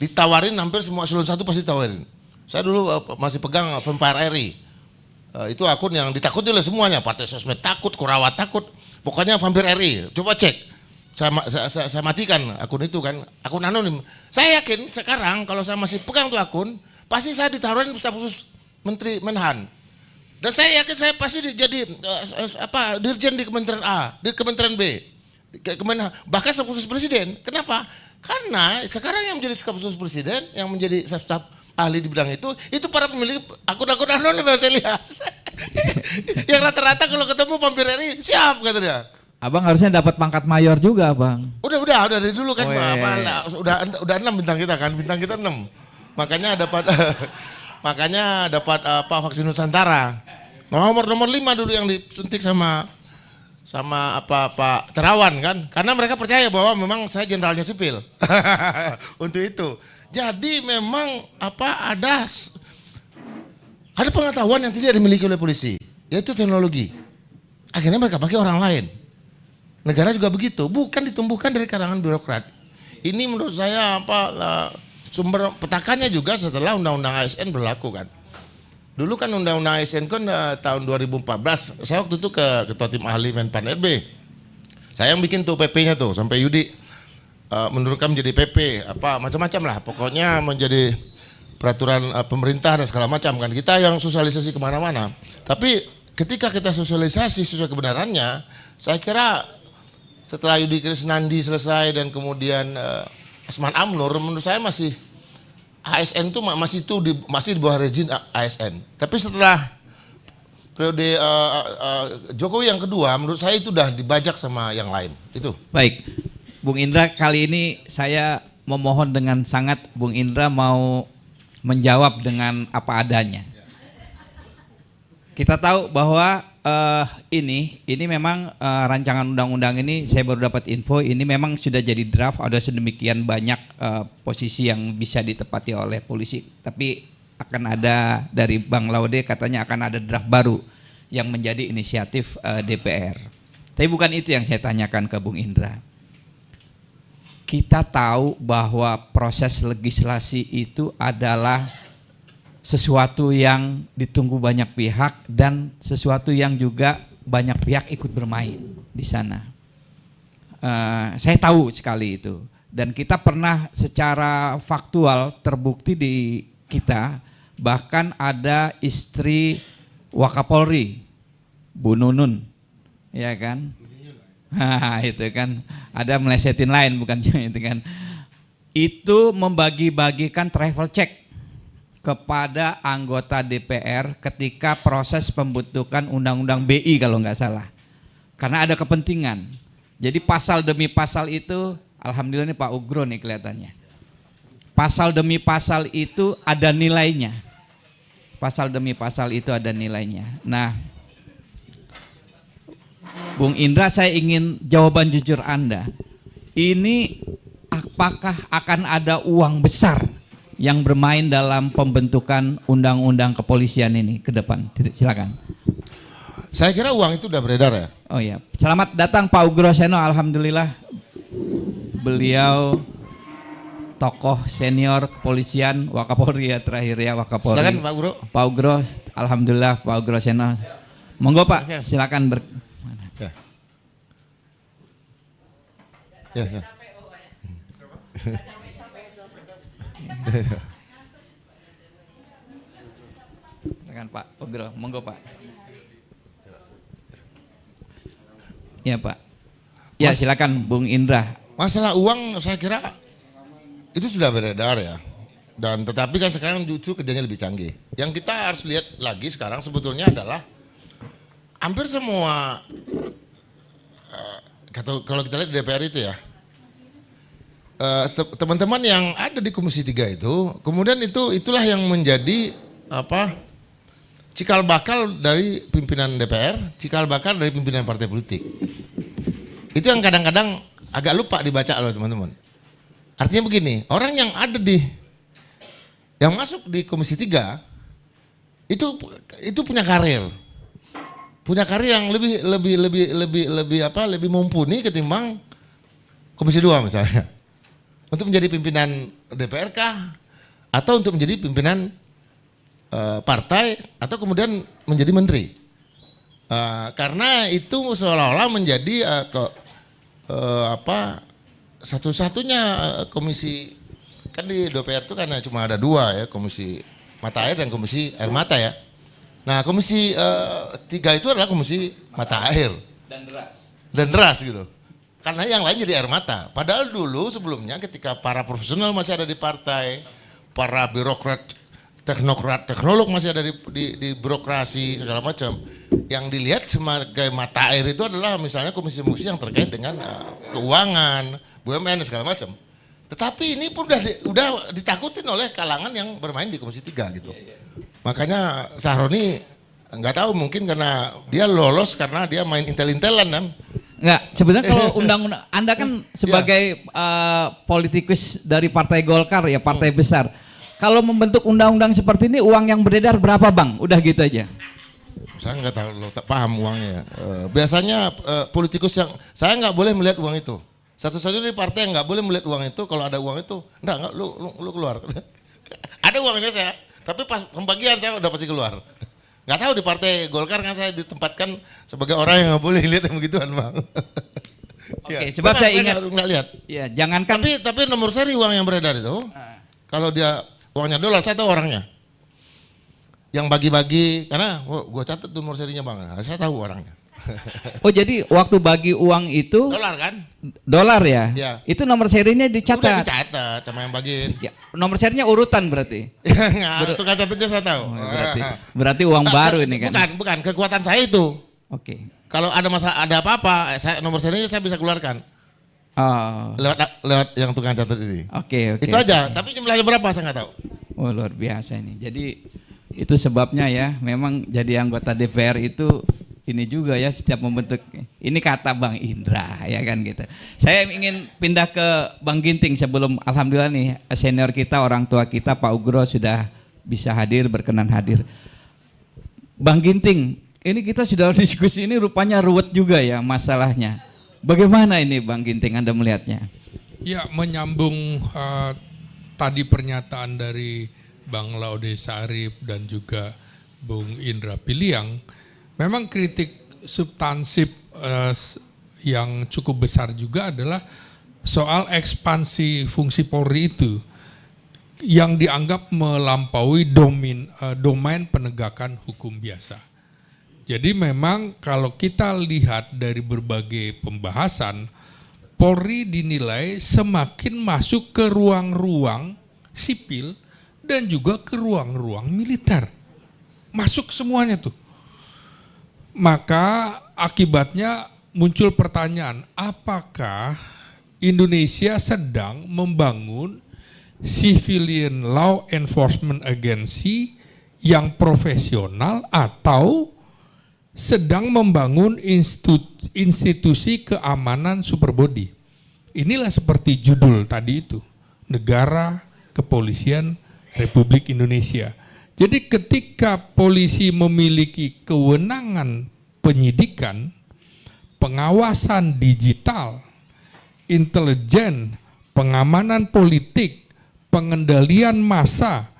ditawarin hampir semua eselon 1 pasti tawarin. Saya dulu masih pegang Vampire RI. Itu akun yang ditakuti oleh semuanya, Partai Sosmed takut, Kurawa takut, pokoknya Vampire RI. Coba cek, saya matikan akun itu kan, akun anonim. Saya yakin sekarang kalau saya masih pegang tuh akun, pasti saya ditawarin staf khusus Menteri Menhan. Dan saya yakin saya pasti jadi dirjen di Kementerian A, di Kementerian B, bahkan staf khusus Presiden. Kenapa? Karena sekarang yang menjadi staf khusus Presiden, yang menjadi staf ahli di bidang itu para pemilik akun-akun anonim yang saya lihat. Yang rata-rata kalau ketemu Vampire RI, siap kata dia. Abang harusnya dapat pangkat mayor juga, Bang. Udah dari dulu kan, Iya. udah 6 bintang kita kan, bintang kita 6. Makanya dapat vaksin Nusantara. Nomor 5 dulu yang disuntik sama Pak Terawan kan, karena mereka percaya bahwa memang saya jenderalnya sipil. Untuk itu. Jadi memang ada pengetahuan yang tidak dimiliki oleh polisi, yaitu teknologi. Akhirnya mereka pakai orang lain. Negara juga begitu, bukan ditumbuhkan dari kalangan birokrat. Ini menurut saya sumber petakannya juga setelah Undang-Undang ASN berlaku kan. Dulu kan Undang-Undang ASN kan tahun 2014, saya waktu itu ke Ketua Tim Ahli Menpan RB. Saya yang bikin tuh PP-nya tuh, sampai Yudi menurunkan menjadi PP, macam-macam lah. Pokoknya menjadi peraturan pemerintah dan segala macam kan. Kita yang sosialisasi kemana-mana. Tapi ketika kita sosialisasi sesuai kebenarannya, saya kira setelah Yudi Krisnandi selesai dan kemudian Asman Amnur, menurut saya masih ASN itu masih di bawah rezim ASN. Tapi setelah periode Jokowi yang kedua, menurut saya itu udah dibajak sama yang lain. Itu. Baik, Bung Indra, kali ini saya memohon dengan sangat Bung Indra mau menjawab dengan apa adanya. Kita tahu bahwa ini memang rancangan undang-undang ini, saya baru dapat info, ini memang sudah jadi draft, ada sedemikian banyak posisi yang bisa ditepati oleh polisi, tapi akan ada dari Bang Laude katanya akan ada draft baru. yang menjadi inisiatif DPR. Tapi bukan itu yang saya tanyakan ke Bung Indra. Kita tahu bahwa proses legislasi itu adalah sesuatu yang ditunggu banyak pihak dan sesuatu yang juga banyak pihak ikut bermain di sana. Saya tahu sekali itu. Dan kita pernah secara faktual terbukti di kita, bahkan ada istri Wakapolri, Bu Nunun, ya kan? Itu kan ada melesetin lain bukan itu kan? Itu membagi-bagikan travel check kepada anggota DPR ketika proses pembentukan undang-undang BI kalau nggak salah, karena ada kepentingan. Jadi pasal demi pasal itu, alhamdulillah ini Pak Ugro nih kelihatannya. Pasal demi pasal itu ada nilainya. Pasal demi pasal itu ada nilainya. Nah, Bung Indra, saya ingin jawaban jujur Anda. Ini apakah akan ada uang besar yang bermain dalam pembentukan undang-undang kepolisian ini ke depan? Silakan. Saya kira uang itu udah beredar ya. Oh ya, selamat datang Pak Ugro Seno. Alhamdulillah beliau tokoh senior kepolisian, Wakapolri ya terakhir ya, Wakapolri. Silakan Pak Ugro. Pak Ugro, alhamdulillah Pak Ugro Seno. Monggo Pak, silakan Ya. Ya, ya. Silakan Pak Ugro, monggo Pak. Ya Pak. Ya silakan Bung Indra. Masalah uang saya kira itu sudah beredar ya. Dan tetapi kan sekarang justru kerjanya lebih canggih. Yang kita harus lihat lagi sekarang sebetulnya adalah hampir semua kalau kita lihat di DPR itu ya, teman-teman yang ada di Komisi 3 itu, kemudian itulah yang menjadi cikal bakal dari pimpinan DPR, cikal bakal dari pimpinan partai politik. Itu yang kadang-kadang agak lupa dibaca loh teman-teman. Artinya begini, orang yang masuk di Komisi 3 itu punya karir. Punya karir yang lebih mumpuni ketimbang Komisi 2 misalnya. Untuk menjadi pimpinan DPR kah? Atau untuk menjadi pimpinan partai atau kemudian menjadi menteri. Karena itu seolah-olah menjadi satu-satunya komisi, kan di DPR itu kan cuma ada 2 ya, komisi mata air dan komisi air mata ya. Nah komisi 3 itu adalah komisi mata air dan deras gitu. Karena yang lain jadi air mata. Padahal dulu sebelumnya ketika para profesional masih ada di partai, para birokrat, teknolog masih ada di birokrasi segala macam. Yang dilihat sebagai mata air itu adalah misalnya komisi-komisi yang terkait dengan keuangan, BUMN segala macam. Tetapi ini pun udah ditakutin oleh kalangan yang bermain di Komisi 3 gitu. Makanya Sahroni nggak tahu, mungkin karena dia lolos karena dia main intel-intelan kan. Enggak, sebenarnya kalau undang-undang Anda kan sebagai politikus dari Partai Golkar ya, partai besar. Kalau membentuk undang-undang seperti ini uang yang beredar berapa Bang? Udah gitu aja. Saya nggak tahu, tak paham uangnya. Biasanya politikus yang saya nggak boleh melihat uang itu. Satu-satunya di partai yang nggak boleh melihat uang itu, kalau ada uang itu, enggak lu keluar. Ada uangnya saya, tapi pas pembagian saya udah pasti keluar. Nggak tahu di Partai Golkar kan saya ditempatkan sebagai orang yang nggak boleh lihat yang begituan Bang. Oke, sebab saya ingat nggak lihat. Ya, jangankan Tapi nomor seri uang yang beredar itu, kalau dia uangnya dolar, saya tahu orangnya. Yang bagi-bagi, karena gue catat tuh nomor serinya Bang, saya tahu orangnya. Oh jadi waktu bagi uang itu Dolar kan? Dolar ya? Ya. Itu nomor serinya Udah dicatat. dicatat sama yang bagiin. Ya, nomor serinya urutan berarti. Tukang catatnya saya tahu. Berarti uang baru ini kan? Bukan, kekuatan saya itu. Oke. Kalau ada masalah, ada apa-apa, nomor serinya saya bisa keluarkan. Oh. Lewat yang tukang catat ini. Oke. Itu aja, tapi jumlahnya berapa saya nggak tahu. Oh luar biasa ini. Jadi itu sebabnya ya, memang jadi anggota DPR itu ini juga ya, setiap membentuk, ini kata Bang Indra ya kan gitu. Saya ingin pindah ke Bang Ginting sebelum, alhamdulillah nih senior kita, orang tua kita Pak Ugro sudah bisa hadir, berkenan hadir. Bang Ginting, ini kita sudah diskusi ini rupanya ruwet juga ya masalahnya. Bagaimana ini Bang Ginting Anda melihatnya? Ya, menyambung tadi pernyataan dari Bang Laude Sarif dan juga Bung Indra Piliang, memang kritik substansif yang cukup besar juga adalah soal ekspansi fungsi Polri itu yang dianggap melampaui domain penegakan hukum biasa. Jadi memang kalau kita lihat dari berbagai pembahasan, Polri dinilai semakin masuk ke ruang-ruang sipil dan juga ke ruang-ruang militer. Masuk semuanya tuh. Maka akibatnya muncul pertanyaan, apakah Indonesia sedang membangun civilian law enforcement agency yang profesional atau sedang membangun institusi keamanan superbody. Inilah seperti judul tadi itu, Negara Kepolisian Republik Indonesia. Jadi ketika polisi memiliki kewenangan penyidikan, pengawasan digital, intelijen, pengamanan politik, pengendalian massa,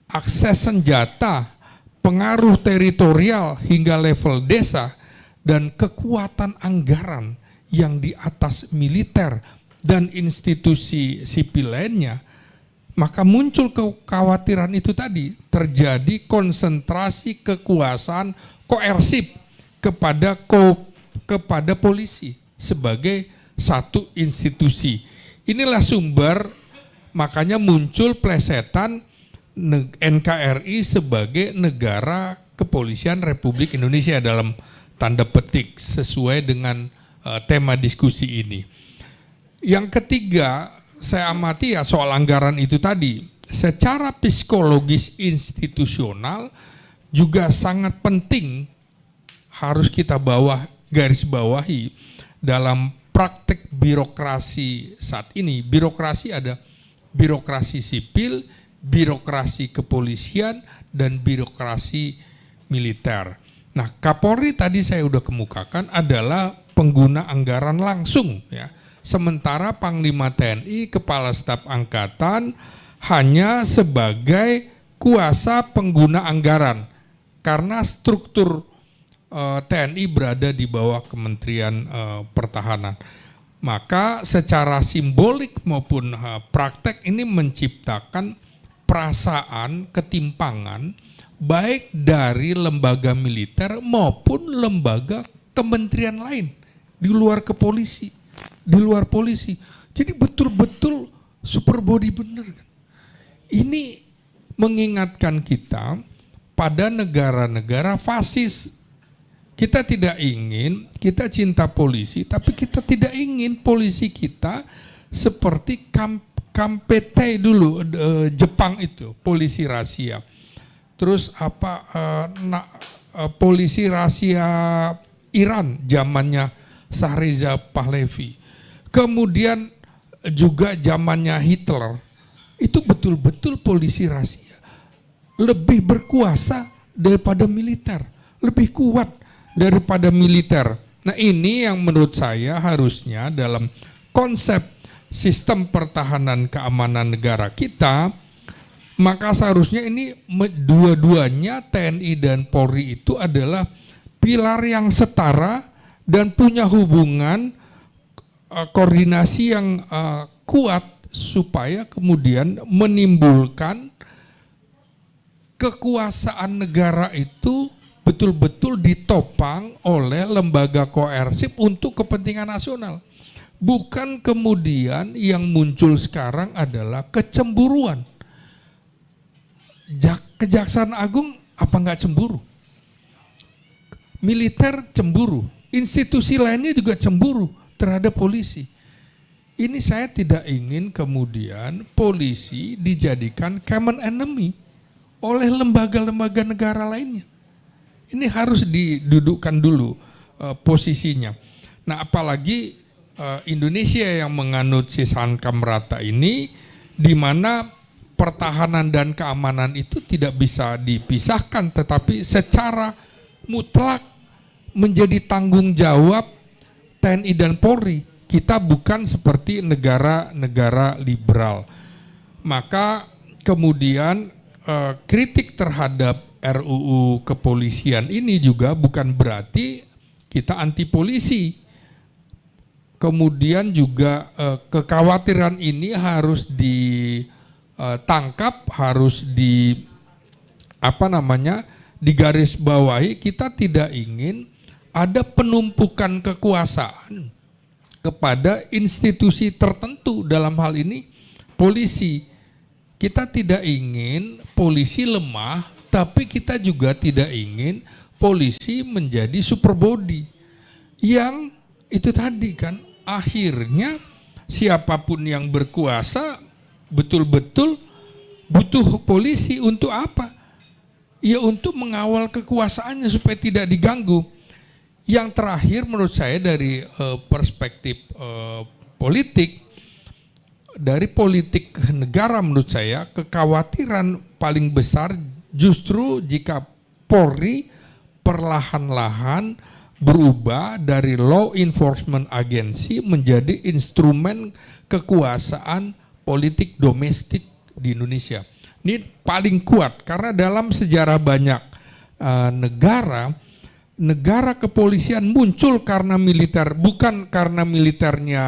akses senjata, pengaruh teritorial hingga level desa, dan kekuatan anggaran yang di atas militer dan institusi sipil lainnya, maka muncul kekhawatiran itu tadi, terjadi konsentrasi kekuasaan koersif kepada polisi sebagai satu institusi. Inilah sumber, makanya muncul plesetan NKRI sebagai Negara Kepolisian Republik Indonesia dalam tanda petik sesuai dengan tema diskusi ini. Yang ketiga, saya amati ya soal anggaran itu tadi, secara psikologis institusional juga sangat penting harus kita garis bawahi dalam praktek birokrasi saat ini. Birokrasi ada birokrasi sipil, birokrasi kepolisian, dan birokrasi militer. Nah, Kapolri tadi saya udah kemukakan adalah pengguna anggaran langsung ya. Sementara Panglima TNI, Kepala Staf Angkatan hanya sebagai kuasa pengguna anggaran karena struktur TNI berada di bawah Kementerian Pertahanan. Maka secara simbolik maupun praktek ini menciptakan perasaan ketimpangan baik dari lembaga militer maupun lembaga kementerian lain di luar polisi. Jadi betul-betul super body bener. Ini mengingatkan kita pada negara-negara fasis. Kita tidak ingin, kita cinta polisi, tapi kita tidak ingin polisi kita seperti KMPT dulu, Jepang itu, polisi rahasia. Terus polisi rahasia Iran zamannya Shah Reza Pahlavi. Kemudian juga zamannya Hitler. Itu betul-betul polisi rahasia. Lebih berkuasa daripada militer, lebih kuat daripada militer. Nah, ini yang menurut saya harusnya dalam konsep sistem pertahanan keamanan negara kita, maka seharusnya ini dua-duanya TNI dan Polri itu adalah pilar yang setara dan punya hubungan koordinasi yang kuat supaya kemudian menimbulkan kekuasaan negara itu betul-betul ditopang oleh lembaga koersif untuk kepentingan nasional. Bukan kemudian yang muncul sekarang adalah kecemburuan. Kejaksaan Agung apa enggak cemburu? Militer cemburu, institusi lainnya juga cemburu terhadap polisi. Ini saya tidak ingin kemudian polisi dijadikan common enemy oleh lembaga-lembaga negara lainnya. Ini harus didudukkan dulu posisinya. Nah, apalagi Indonesia yang menganut Sisaan Kamrata ini, di mana pertahanan dan keamanan itu tidak bisa dipisahkan, tetapi secara mutlak menjadi tanggung jawab TNI dan Polri. Kita bukan seperti negara-negara liberal. Maka kemudian kritik terhadap RUU kepolisian ini juga bukan berarti kita anti polisi. Kemudian juga kekhawatiran ini harus ditangkap, harus digarisbawahi. Kita tidak ingin ada penumpukan kekuasaan kepada institusi tertentu, dalam hal ini polisi. Kita tidak ingin polisi lemah, tapi kita juga tidak ingin polisi menjadi super body. Yang itu tadi kan, akhirnya siapapun yang berkuasa betul-betul butuh polisi untuk apa? Ya untuk mengawal kekuasaannya supaya tidak diganggu. Yang terakhir menurut saya dari perspektif politik, dari politik negara menurut saya kekhawatiran paling besar justru jika Polri perlahan-lahan berubah dari law enforcement agency menjadi instrumen kekuasaan politik domestik di Indonesia. Ini paling kuat karena dalam sejarah banyak negara kepolisian muncul karena militer, bukan karena militernya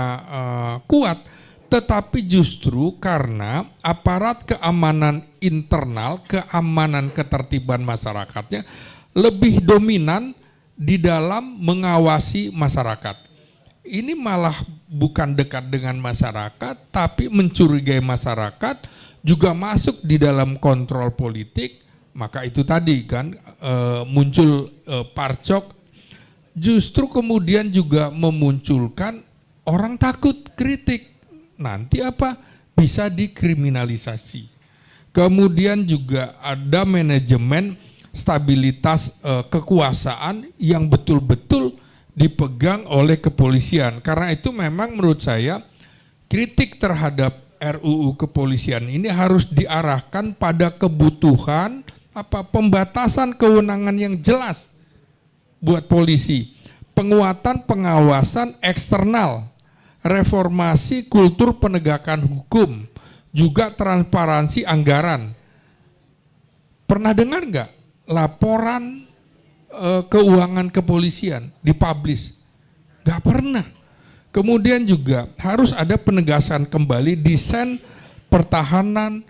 kuat, tetapi justru karena aparat keamanan internal, keamanan ketertiban masyarakatnya lebih dominan di dalam mengawasi masyarakat. Ini malah bukan dekat dengan masyarakat, tapi mencurigai masyarakat, juga masuk di dalam kontrol politik. Maka itu tadi kan muncul parcok, justru kemudian juga memunculkan orang takut kritik. Nanti apa? Bisa dikriminalisasi. Kemudian juga ada manajemen stabilitas kekuasaan yang betul-betul dipegang oleh kepolisian. Karena itu memang menurut saya kritik terhadap RUU kepolisian ini harus diarahkan pada kebutuhan pembatasan kewenangan yang jelas buat polisi, penguatan pengawasan eksternal, reformasi kultur penegakan hukum, juga transparansi anggaran. Pernah dengar nggak laporan keuangan kepolisian dipublish? Nggak pernah. Kemudian juga harus ada penegasan kembali desain pertahanan,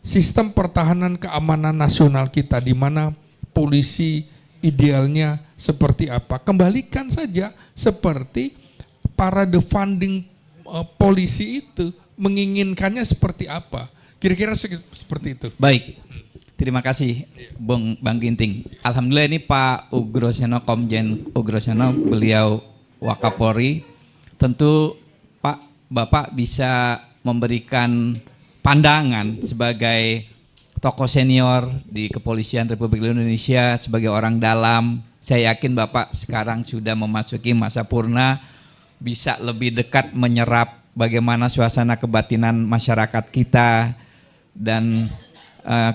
sistem pertahanan keamanan nasional kita, di mana polisi idealnya seperti apa. Kembalikan saja seperti para funding polisi itu menginginkannya seperti apa. Kira-kira seperti itu. Baik, terima kasih Bang Ginting. Alhamdulillah ini Pak Ugroseno, Komjen Ugroseno, beliau Wakapolri. Tentu Bapak bisa memberikan pandangan sebagai tokoh senior di Kepolisian Republik Indonesia, sebagai orang dalam. Saya yakin Bapak sekarang sudah memasuki masa purna, bisa lebih dekat menyerap bagaimana suasana kebatinan masyarakat kita. Dan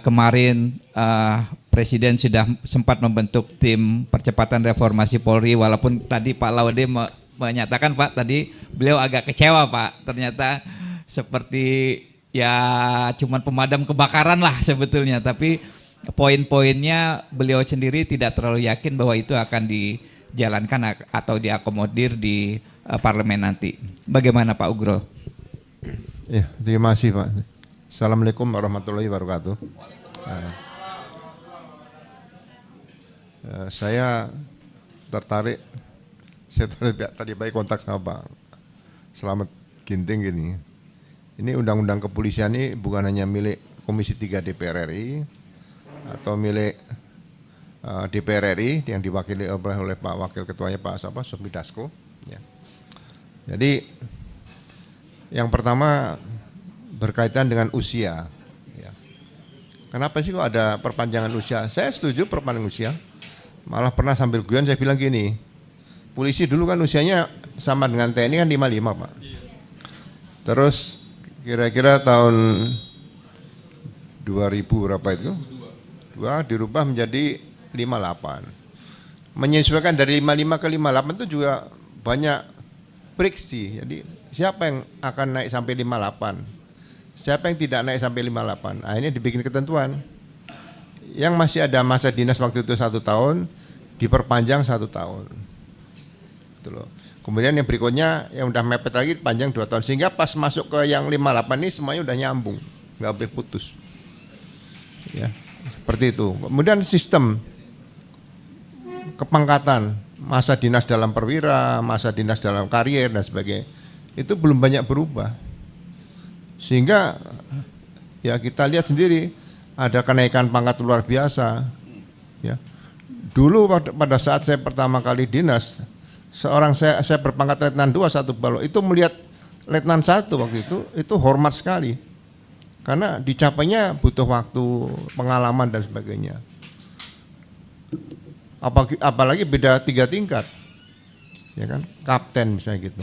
kemarin Presiden sudah sempat membentuk tim percepatan reformasi Polri, walaupun tadi Pak Laude menyatakan Pak tadi beliau agak kecewa Pak, ternyata seperti ya cuman pemadam kebakaran lah sebetulnya, tapi poin-poinnya beliau sendiri tidak terlalu yakin bahwa itu akan dijalankan atau diakomodir di parlemen nanti. Bagaimana Pak Ugro? Ya, terima kasih Pak. Assalamualaikum warahmatullahi wabarakatuh. Saya tertarik tadi baik kontak sama Pak Slamet Ginting gini. Ini undang-undang kepolisian ini bukan hanya milik Komisi 3 DPR RI atau milik DPR RI yang diwakili oleh Pak Wakil Ketuanya Pak Sofmi Dasko. Ya. Jadi yang pertama berkaitan dengan usia. Ya. Kenapa sih kok ada perpanjangan usia? Saya setuju perpanjangan usia. Malah pernah sambil guyon saya bilang gini, polisi dulu kan usianya sama dengan TNI kan 55 Pak. Terus kira-kira tahun 2000 berapa itu? Dirubah menjadi 58. menyesuaikan dari 55 ke 58 itu juga banyak friksi. Jadi siapa yang akan naik sampai 58? Siapa yang tidak naik sampai 58? Nah, ini dibikin ketentuan. Yang masih ada masa dinas waktu itu 1 tahun diperpanjang 1 tahun. Gitu loh. Kemudian yang berikutnya yang udah mepet lagi panjang 2 tahun, sehingga pas masuk ke yang 58 ini semuanya udah nyambung, nggak boleh putus. Ya, seperti itu. Kemudian sistem kepangkatan, masa dinas dalam perwira, masa dinas dalam karier dan sebagainya, itu belum banyak berubah. Sehingga ya kita lihat sendiri ada kenaikan pangkat luar biasa. Ya. Dulu pada saat saya pertama kali dinas, seorang saya berpangkat letnan 2 satu balok, itu melihat letnan 1 waktu itu hormat sekali. Karena dicapainya butuh waktu, pengalaman dan sebagainya. Apalagi beda 3 tingkat. Ya kan? Kapten misalnya gitu.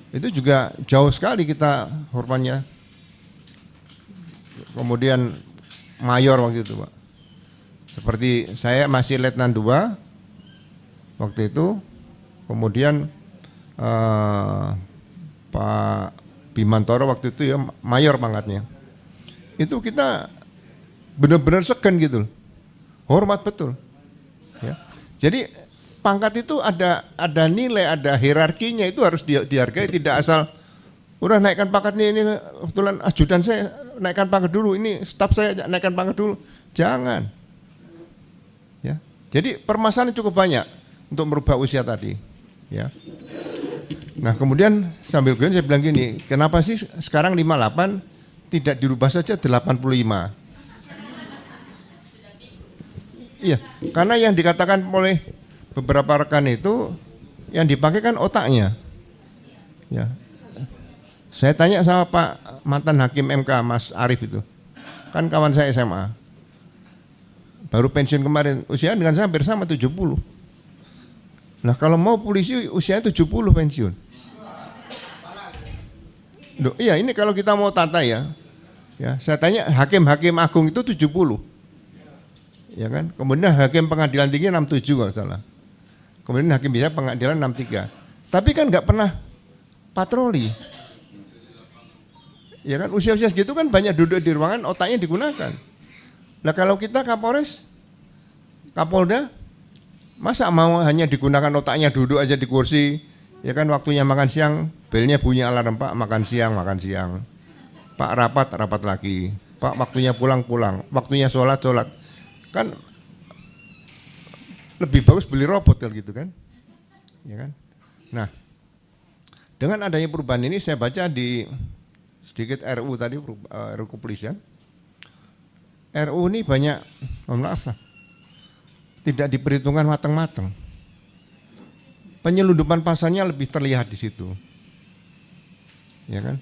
Itu juga jauh sekali kita hormatnya. Kemudian mayor waktu itu, Pak. Seperti saya masih letnan 2 waktu itu. Kemudian Pak Bimantoro waktu itu ya mayor pangkatnya. Itu kita benar-benar segan gitu. Hormat betul. Ya. Jadi pangkat itu ada nilai, ada hierarkinya, itu harus dihargai, tidak asal udah naikkan pangkatnya, ini kebetulan ajudan saya naikkan pangkat dulu, ini staf saya naikkan pangkat dulu. Jangan. Ya. Jadi permasalahan cukup banyak untuk merubah usia tadi. Ya. Nah kemudian sambil gue saya bilang gini, kenapa sih sekarang 58 tidak dirubah saja 85? Iya, karena yang dikatakan oleh beberapa rekan itu yang dipakai kan otaknya. Ya. Saya tanya sama Pak mantan Hakim MK Mas Arief itu, kan kawan saya SMA, baru pensiun kemarin, usia dengan saya hampir sama 70. Nah kalau mau polisi usianya 70 pensiun. Loh, iya ini kalau kita mau tata ya, saya tanya hakim-hakim agung itu 70, ya kan? Kemudian hakim pengadilan tinggi 67 kalau salah. Kemudian hakim biasa pengadilan 63. Tapi kan nggak pernah patroli, ya kan? Usia-usia segitu kan banyak duduk di ruangan, otaknya digunakan. Nah kalau kita Kapolres, Kapolda, masa mau hanya digunakan otaknya, duduk aja di kursi, ya kan, waktunya makan siang, belnya bunyi alarm, Pak makan siang, Pak rapat lagi, Pak waktunya pulang, waktunya sholat. Kan lebih bagus beli robot kalau gitu kan, ya kan. Nah dengan adanya perubahan ini saya baca di sedikit RU tadi, RU kepolisian, RU ini banyak, mohon maaf lah, tidak diperhitungkan matang-matang. Penyelundupan pasalnya lebih terlihat di situ. Ya kan?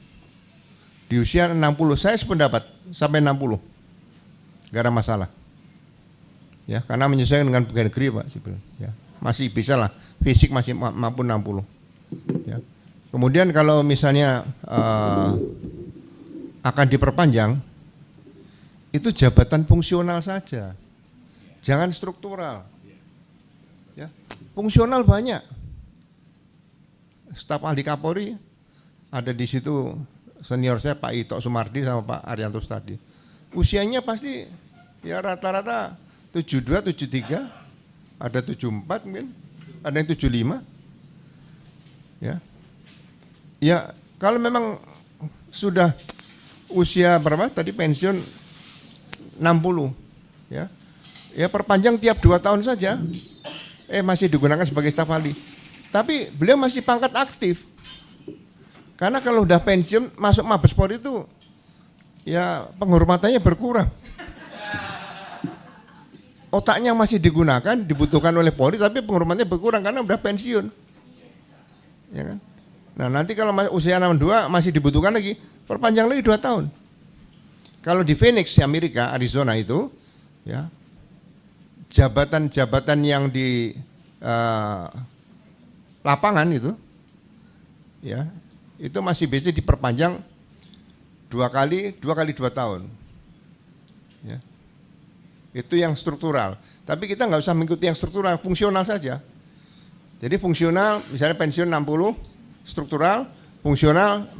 Di usia 60, saya sependapat sampai 60. Enggak ada masalah. Ya, karena menyesuaikan dengan pegawai negeri, Pak Sipil. Ya, masih bisa lah, fisik masih mampu 60. Ya. Kemudian kalau misalnya akan diperpanjang, itu jabatan fungsional saja. Jangan struktural. Ya, fungsional banyak. Staf ahli Kapolri ada di situ, senior saya Pak Ito Sumardi sama Pak Arianto tadi. Usianya pasti ya rata-rata 72, 73, ada 74 mungkin, ada yang 75. Ya. Ya, kalau memang sudah usia berapa tadi pensiun 60, ya. Ya perpanjang tiap 2 tahun saja. Masih digunakan sebagai staf ahli. Tapi beliau masih pangkat aktif. Karena kalau udah pensiun masuk Mabes Polri itu ya penghormatannya berkurang. Otaknya masih digunakan, dibutuhkan oleh Polri, tapi penghormatannya berkurang karena udah pensiun. Ya kan? Nah, nanti kalau usia 62 masih dibutuhkan lagi, perpanjang lagi 2 tahun. Kalau di Phoenix, Amerika, Arizona itu, ya, jabatan-jabatan yang di lapangan itu, ya, itu masih bisa diperpanjang 2 kali 2 tahun. Ya. Itu yang struktural. Tapi kita nggak usah mengikuti yang struktural, fungsional saja. Jadi fungsional, misalnya pensiun 60, struktural, fungsional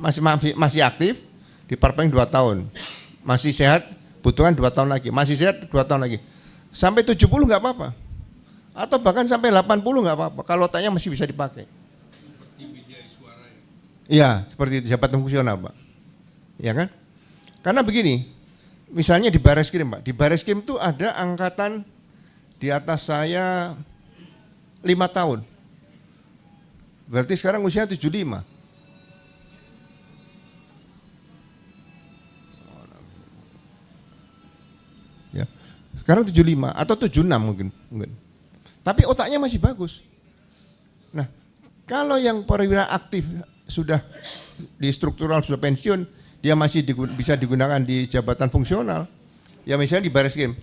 masih aktif, diperpanjang 2 tahun. Masih sehat, butuhan 2 tahun lagi. Masih sehat 2 tahun lagi. Sampai 70 nggak apa-apa. Atau bahkan sampai 80 nggak apa-apa. Kalau otaknya masih bisa dipakai. Iya, seperti itu, jabatan fungsional, Pak. Ya kan? Karena begini, misalnya di Bareskrim, Pak. Di Bareskrim itu ada angkatan di atas saya 5 tahun. Berarti sekarang usia 75. Ya. Sekarang 75 atau 76 mungkin. Tapi otaknya masih bagus. Nah, kalau yang perwira aktif sudah di struktural, sudah pensiun, dia masih bisa digunakan di jabatan fungsional. Ya misalnya di Bareskrim.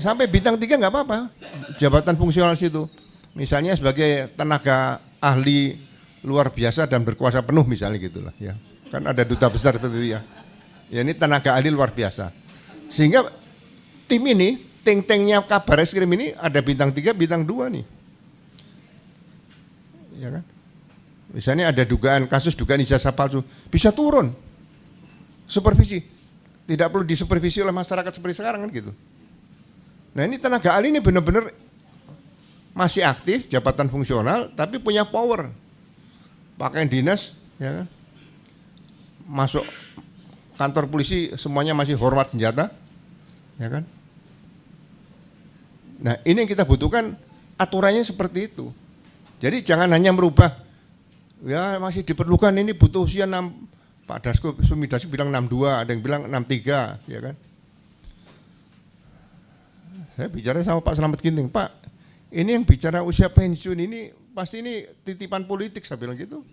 Sampai bintang 3 nggak apa-apa. Jabatan fungsional situ. Misalnya sebagai tenaga ahli luar biasa dan berkuasa penuh misalnya gitulah ya. Kan ada duta besar seperti itu ya. Ya ini tenaga ahli luar biasa. Sehingga tim ini, tank-tanknya Kabar Eskrim ini ada bintang 3, bintang 2 nih. Ya kan? Misalnya ada kasus dugaan ijazah palsu, bisa turun. Supervisi. Tidak perlu disupervisi oleh masyarakat seperti sekarang kan gitu. Nah ini tenaga ahli ini benar-benar masih aktif, jabatan fungsional, tapi punya power. Pakaian dinas, ya kan? Masuk kantor polisi semuanya masih hormat senjata, ya kan? Nah ini yang kita butuhkan aturannya seperti itu. Jadi jangan hanya merubah, ya masih diperlukan ini butuh usia 6, Pak Dasko Sumidasi bilang 62, ada yang bilang 63, ya kan? Saya bicara sama Pak Slamet Ginting, Pak, ini yang bicara usia pensiun ini pasti ini titipan politik, saya bilang gitu.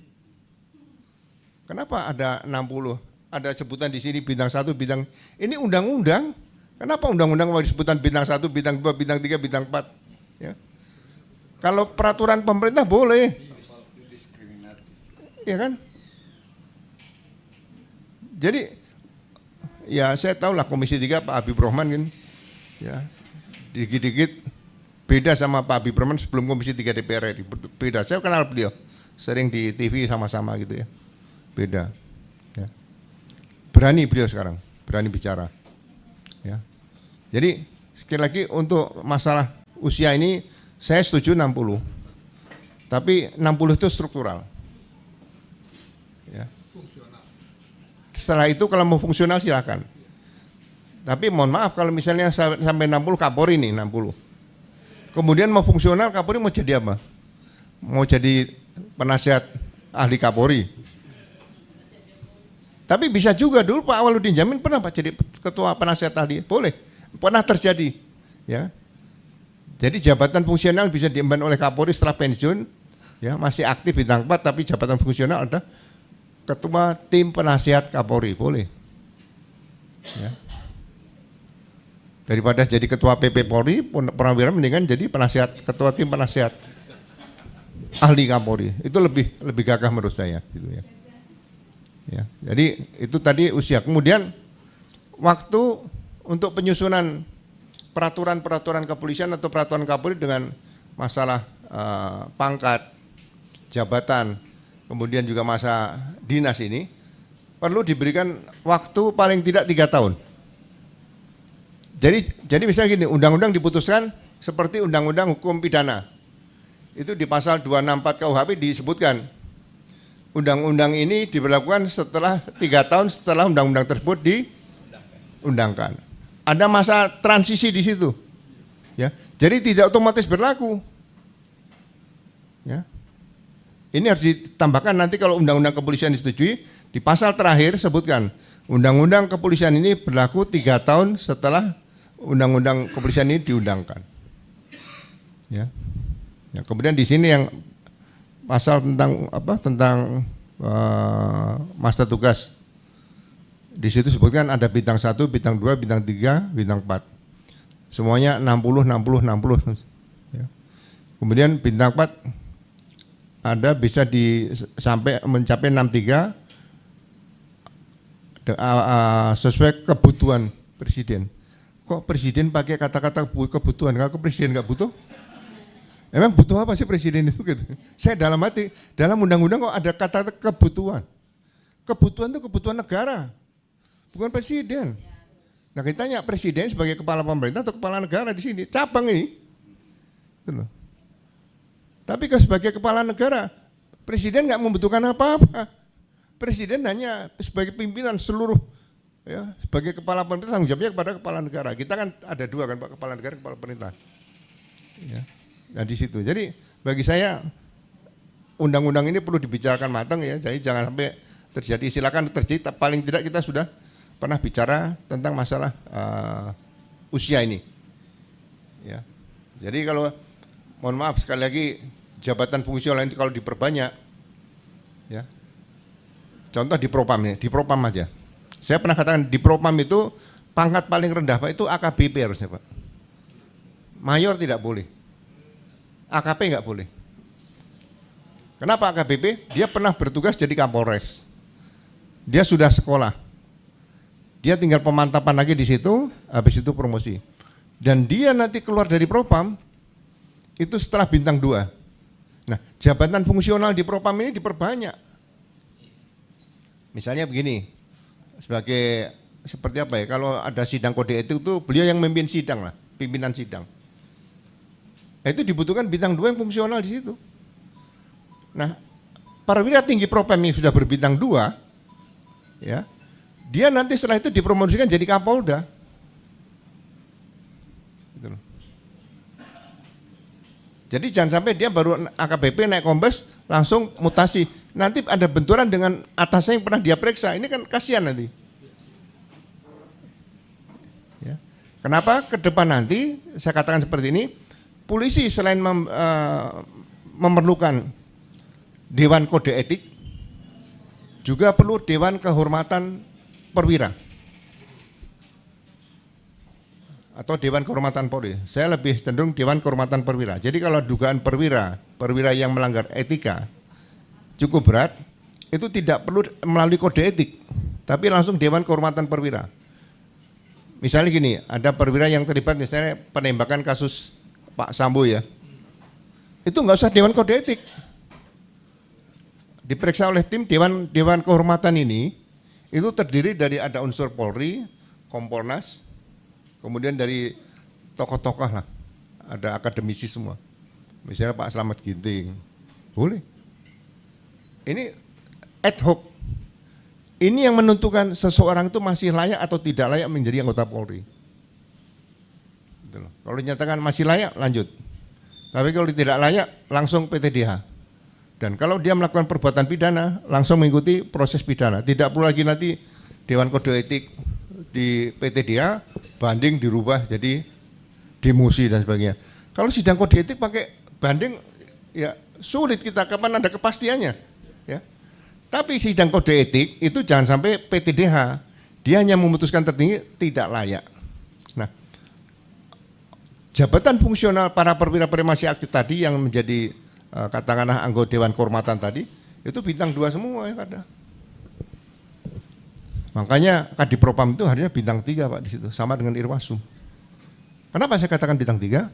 Kenapa ada 60? Ada sebutan di sini bintang 1, bintang, ini undang-undang. Kenapa undang-undang mau disebutan bintang 1, bintang 2, bintang 3, bintang 4? Ya. Kalau peraturan pemerintah boleh. Ya kan? Jadi ya saya tahu lah Komisi 3 Pak Habib Rahman kan. Ya. Dikit-dikit beda sama Pak Habib Rahman sebelum Komisi 3 DPR RI. Beda. Saya kenal beliau. Sering di TV sama-sama gitu ya. Beda. Ya. Berani beliau sekarang, berani bicara. Ya. Jadi sekali lagi untuk masalah usia ini saya setuju 60. Tapi 60 itu struktural. Ya. Setelah itu kalau mau fungsional silakan. Tapi mohon maaf kalau misalnya sampai 60 Kapolri nih 60. Kemudian mau fungsional Kapolri mau jadi apa? Mau jadi penasihat ahli Kapolri. Tapi bisa juga dulu Pak Awaludin Jamil pernah Pak jadi ketua penasihat ahli, boleh, pernah terjadi, ya. Jadi jabatan fungsional bisa diemban oleh Kapolri setelah pensiun, ya masih aktif bintang 4 tapi jabatan fungsional ada ketua tim penasihat Kapolri, boleh, ya. Daripada jadi ketua PP Polri, Purnawirawan mendingan jadi penasihat ketua tim penasihat ahli Kapolri, itu lebih gagah menurut saya, gitu ya. Ya, jadi itu tadi usia. Kemudian waktu untuk penyusunan peraturan-peraturan kepolisian atau peraturan Kapolri dengan masalah pangkat, jabatan, kemudian juga masa dinas ini perlu diberikan waktu paling tidak 3 tahun. Jadi misalnya gini, undang-undang diputuskan seperti undang-undang hukum pidana. Itu di pasal 264 KUHP disebutkan undang-undang ini diberlakukan setelah 3 tahun setelah undang-undang tersebut diundangkan. Ada masa transisi di situ, ya. Jadi tidak otomatis berlaku. Ya. Ini harus ditambahkan nanti kalau undang-undang kepolisian disetujui di pasal terakhir sebutkan undang-undang kepolisian ini berlaku 3 tahun setelah undang-undang kepolisian ini diundangkan. Ya. Ya, kemudian di sini yang pasal tentang apa? Tentang masa tugas. Di situ sebutkan ada bintang 1, bintang 2, bintang 3, bintang 4. Semuanya 60, 60, 60. Ya. Kemudian bintang 4 ada bisa sampai mencapai 63 sesuai kebutuhan presiden. kok presiden pakai kata-kata kebutuhan, kalau presiden nggak butuh? Emang butuh apa sih presiden itu gitu? Saya dalam hati, dalam undang-undang kok ada kata kebutuhan. Kebutuhan itu kebutuhan negara, bukan presiden. Nah kita tanya presiden sebagai kepala pemerintah atau kepala negara di sini, cabang ini. Gitu loh. Tapi sebagai kepala negara, presiden nggak membutuhkan apa-apa. Presiden hanya sebagai pimpinan seluruh, ya, sebagai kepala pemerintah tanggung jawabnya kepada kepala negara. Kita kan ada dua kan Pak, kepala negara, kepala pemerintah. Ya. Nah di situ. Jadi bagi saya undang-undang ini perlu dibicarakan matang ya. Jadi jangan sampai terjadi. Silakan terjadi. Paling tidak kita sudah pernah bicara tentang masalah usia ini. Ya. Jadi kalau mohon maaf sekali lagi jabatan fungsional ini kalau diperbanyak, ya. Contoh di Propam ini, di Propam aja. Saya pernah katakan di Propam itu pangkat paling rendah Pak itu AKBP harusnya Pak. Mayor tidak boleh. AKP nggak boleh. Kenapa AKBP? Dia pernah bertugas jadi Kapolres. Dia sudah sekolah. Dia tinggal pemantapan lagi di situ, habis itu promosi. Dan dia nanti keluar dari Propam itu setelah bintang 2. Nah, jabatan fungsional di Propam ini diperbanyak. Misalnya begini, sebagai seperti apa ya? Kalau ada sidang kode etik itu beliau yang memimpin sidang lah, pimpinan sidang. Itu dibutuhkan bintang 2 yang fungsional di situ. Nah, perwira tinggi Propam yang sudah berbintang 2, ya, dia nanti setelah itu dipromosikan jadi Kapolda. Gitu loh. Jadi jangan sampai dia baru AKBP naik kombes langsung mutasi. Nanti ada benturan dengan atasnya yang pernah dia periksa. Ini kan kasihan nanti. Ya. Kenapa ke depan nanti saya katakan seperti ini, polisi selain memerlukan Dewan Kode Etik, juga perlu Dewan Kehormatan Perwira atau Dewan Kehormatan Polri. Saya lebih cenderung Dewan Kehormatan Perwira. Jadi kalau dugaan perwira yang melanggar etika cukup berat, itu tidak perlu melalui kode etik, tapi langsung Dewan Kehormatan Perwira. Misalnya gini, ada perwira yang terlibat misalnya penembakan kasus Pak Sambo ya, itu nggak usah Dewan Kode Etik, diperiksa oleh tim Dewan Kehormatan ini, itu terdiri dari ada unsur Polri, Kompolnas, kemudian dari tokoh-tokoh lah, ada akademisi semua, misalnya Pak Slamet Ginting, boleh. Ini ad hoc. Ini yang menentukan seseorang itu masih layak atau tidak layak menjadi anggota Polri. Kalau dinyatakan masih layak, lanjut. Tapi kalau tidak layak, langsung PTDH. Dan kalau dia melakukan perbuatan pidana, langsung mengikuti proses pidana. Tidak perlu lagi nanti Dewan Kode Etik di PTDH, banding dirubah jadi demosi dan sebagainya. Kalau sidang kode etik pakai banding, ya sulit kita, kapan ada kepastiannya. Ya. Tapi sidang kode etik itu jangan sampai PTDH, dia hanya memutuskan tertinggi tidak layak. Nah, jabatan fungsional para perwira-perwira masih aktif tadi yang menjadi katakanlah anggota Dewan Kehormatan tadi, itu bintang 2 semua yang ada. Makanya Kadipropam itu harusnya bintang 3 Pak di situ, sama dengan Irwasum. Kenapa saya katakan bintang 3?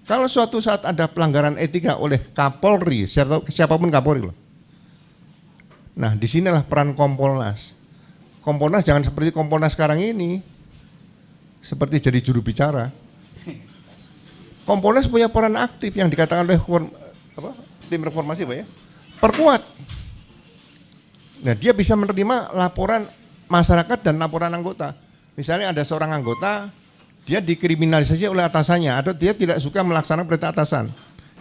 Kalau suatu saat ada pelanggaran etika oleh Kapolri, siapapun Kapolri loh. Nah, disinilah peran Kompolnas. Kompolnas jangan seperti Kompolnas sekarang ini, seperti jadi juru bicara. Kompolnas punya peran aktif yang dikatakan oleh tim reformasi Pak ya, perkuat. Nah, dia bisa menerima laporan masyarakat dan laporan anggota. Misalnya ada seorang anggota, dia dikriminalisasi oleh atasannya, atau dia tidak suka melaksanakan perintah atasan.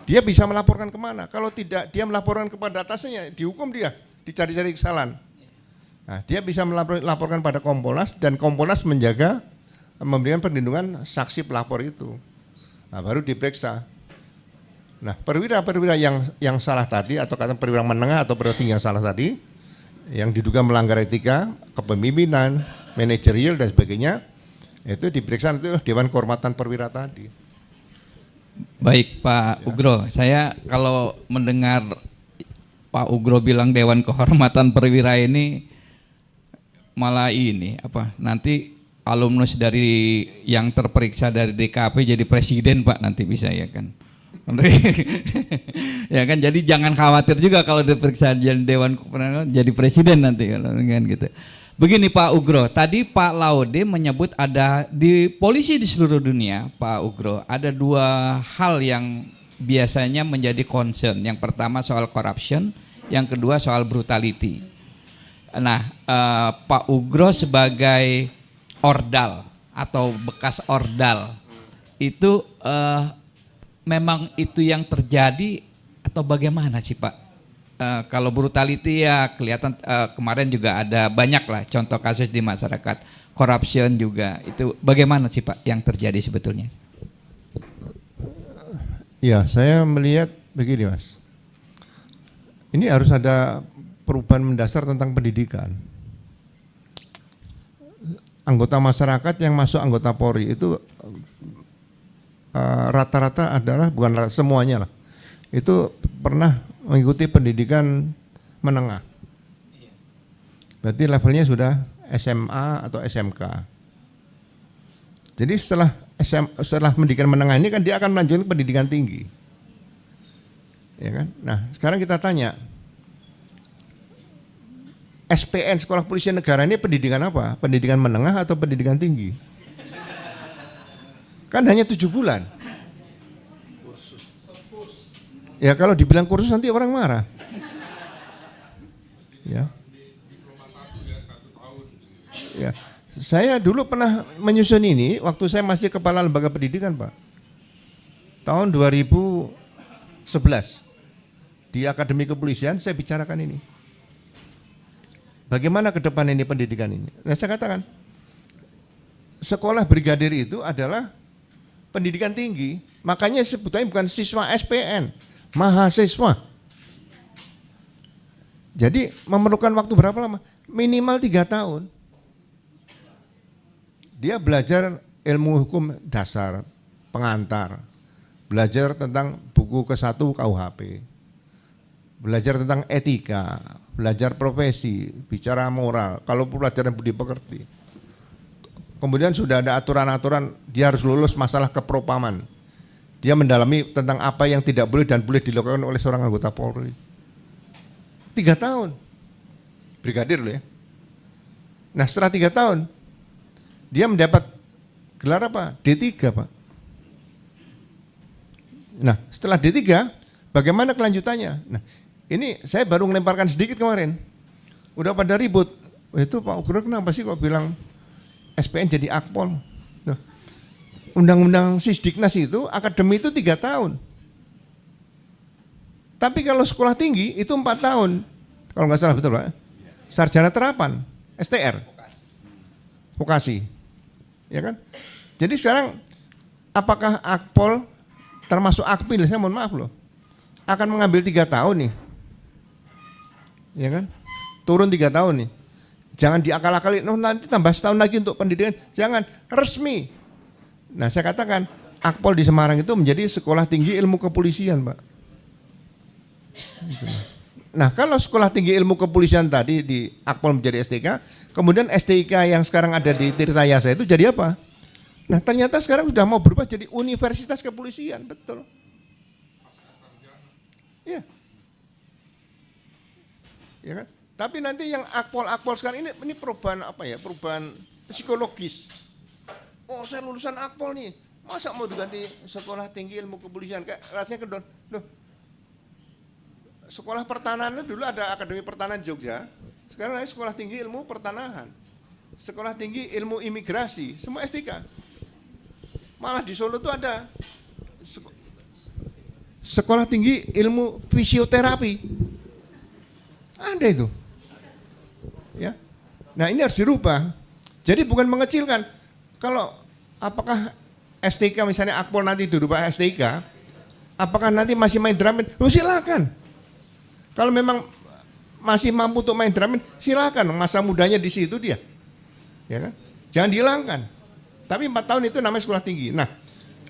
Dia bisa melaporkan kemana? Kalau tidak dia melaporkan kepada atasannya, dihukum dia, dicari-cari kesalahan. Nah, dia bisa melaporkan pada Kompolnas, dan Kompolnas menjaga, memberikan perlindungan saksi pelapor itu. Nah, baru diperiksa. Nah, perwira-perwira yang salah tadi, atau kata perwira menengah atau perwira tinggi yang salah tadi, yang diduga melanggar etika, kepemimpinan, manajerial dan sebagainya, itu diperiksa itu Dewan Kehormatan Perwira tadi. Baik Pak Ugro, saya kalau mendengar Pak Ugro bilang Dewan Kehormatan Perwira ini malah ini apa? Nanti alumnus dari yang terperiksa dari DKP jadi presiden Pak nanti bisa ya kan. Ya kan, jadi jangan khawatir juga kalau diperiksa jadi Dewan Kepentingan jadi presiden nanti kalau kan gitu. Begini Pak Ugro, tadi Pak Laude menyebut ada di polisi di seluruh dunia, Pak Ugro, ada dua hal yang biasanya menjadi concern. Yang pertama soal corruption, yang kedua soal brutality. Nah, Pak Ugro sebagai ordal atau bekas ordal itu memang itu yang terjadi atau bagaimana sih Pak? Kalau brutality ya kelihatan kemarin juga ada banyak lah contoh kasus di masyarakat, corruption juga, itu bagaimana sih Pak yang terjadi sebetulnya? Ya, saya melihat begini Mas, ini harus ada perubahan mendasar tentang pendidikan. Anggota masyarakat yang masuk anggota Polri itu rata-rata adalah, bukan semuanya lah, itu pernah mengikuti pendidikan menengah. Berarti levelnya sudah SMA atau SMK. Jadi setelah pendidikan menengah ini kan dia akan melanjutkan pendidikan tinggi. Ya kan? Nah, sekarang kita tanya, SPN Sekolah Polisi Negara ini pendidikan apa? Pendidikan menengah atau pendidikan tinggi? Kan hanya 7 bulan. Ya kalau dibilang kursus nanti orang marah. Ya. Ya. Saya dulu pernah menyusun ini waktu saya masih kepala lembaga pendidikan Pak. Tahun 2011 di Akademi Kepolisian saya bicarakan ini. Bagaimana ke depan ini pendidikan ini? Nah, saya katakan sekolah brigadir itu adalah pendidikan tinggi, makanya sebutannya bukan siswa SPN, mahasiswa. Jadi memerlukan waktu berapa lama? Minimal 3 tahun. Dia belajar ilmu hukum dasar, pengantar, belajar tentang buku ke-1 KUHP, belajar tentang etika, belajar profesi, bicara moral, kalau pelajaran budi pekerti. Kemudian sudah ada aturan-aturan, dia harus lulus masalah kepropaman. Dia mendalami tentang apa yang tidak boleh dan boleh dilakukan oleh seorang anggota Polri. 3 tahun, brigadir loh ya. Nah setelah 3 tahun, dia mendapat gelar apa? D3 Pak. Nah setelah D3, bagaimana kelanjutannya? Nah ini saya baru melemparkan sedikit kemarin. Udah pada ribut, itu Pak Ugro kenapa sih kok bilang SPN jadi akpol? Nah, Undang-undang Sisdiknas itu akademi itu 3 tahun. Tapi kalau sekolah tinggi itu 4 tahun. Kalau nggak salah betul Pak. Sarjana terapan, STR. Vokasi. Ya kan? Jadi sekarang apakah akpol termasuk akpil, saya mohon maaf loh, akan mengambil 3 tahun nih. Ya kan? Turun 3 tahun nih. Jangan diakal-akali, nanti tambah setahun lagi untuk pendidikan. Jangan, resmi. Nah saya katakan, Akpol di Semarang itu menjadi sekolah tinggi ilmu kepolisian Pak. Nah kalau sekolah tinggi ilmu kepolisian tadi di Akpol menjadi STK, kemudian STK yang sekarang ada di Tirtayasa itu jadi apa? Nah ternyata sekarang sudah mau berubah jadi Universitas Kepolisian, betul. Iya. Ya kan? Tapi nanti yang akpol sekarang ini perubahan apa ya? Perubahan psikologis. Oh, saya lulusan akpol nih. Masa mau diganti sekolah tinggi ilmu kepolisian? Kayak rasanya kedon. Loh. Sekolah pertanahan dulu ada Akademi Pertanahan Jogja. Sekarang ada sekolah tinggi ilmu pertanahan. Sekolah tinggi ilmu imigrasi, semua STK. Malah di Solo tuh ada sekolah tinggi ilmu fisioterapi. Ada itu. Ya. Nah, ini harus dirubah. Jadi bukan mengecilkan. Kalau apakah STK misalnya Akpol nanti dirubah STK, apakah nanti masih main drumin? Oh, silakan. Kalau memang masih mampu untuk main drumin, silakan. Masa mudanya di situ dia. Ya kan? Jangan dihilangkan. Tapi 4 tahun itu namanya sekolah tinggi. Nah,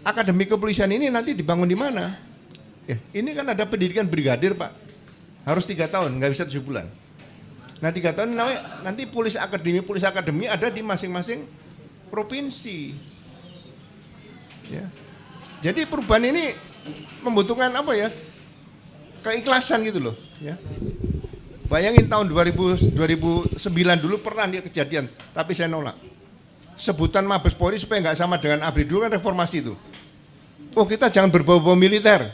Akademi Kepolisian ini nanti dibangun di mana? Ya, ini kan ada pendidikan brigadir, Pak. Harus 3 tahun, nggak bisa 7 bulan. Nah 3 tahun nanti polisi akademi ada di masing-masing provinsi. Ya. Jadi perubahan ini membutuhkan apa ya? Keikhlasan gitu loh, ya. Bayangin tahun 2009 dulu pernah dia kejadian, tapi saya nolak. Sebutan Mabes Polri supaya nggak sama dengan ABRI dulu kan reformasi itu. Oh kita jangan berbau-bau militer.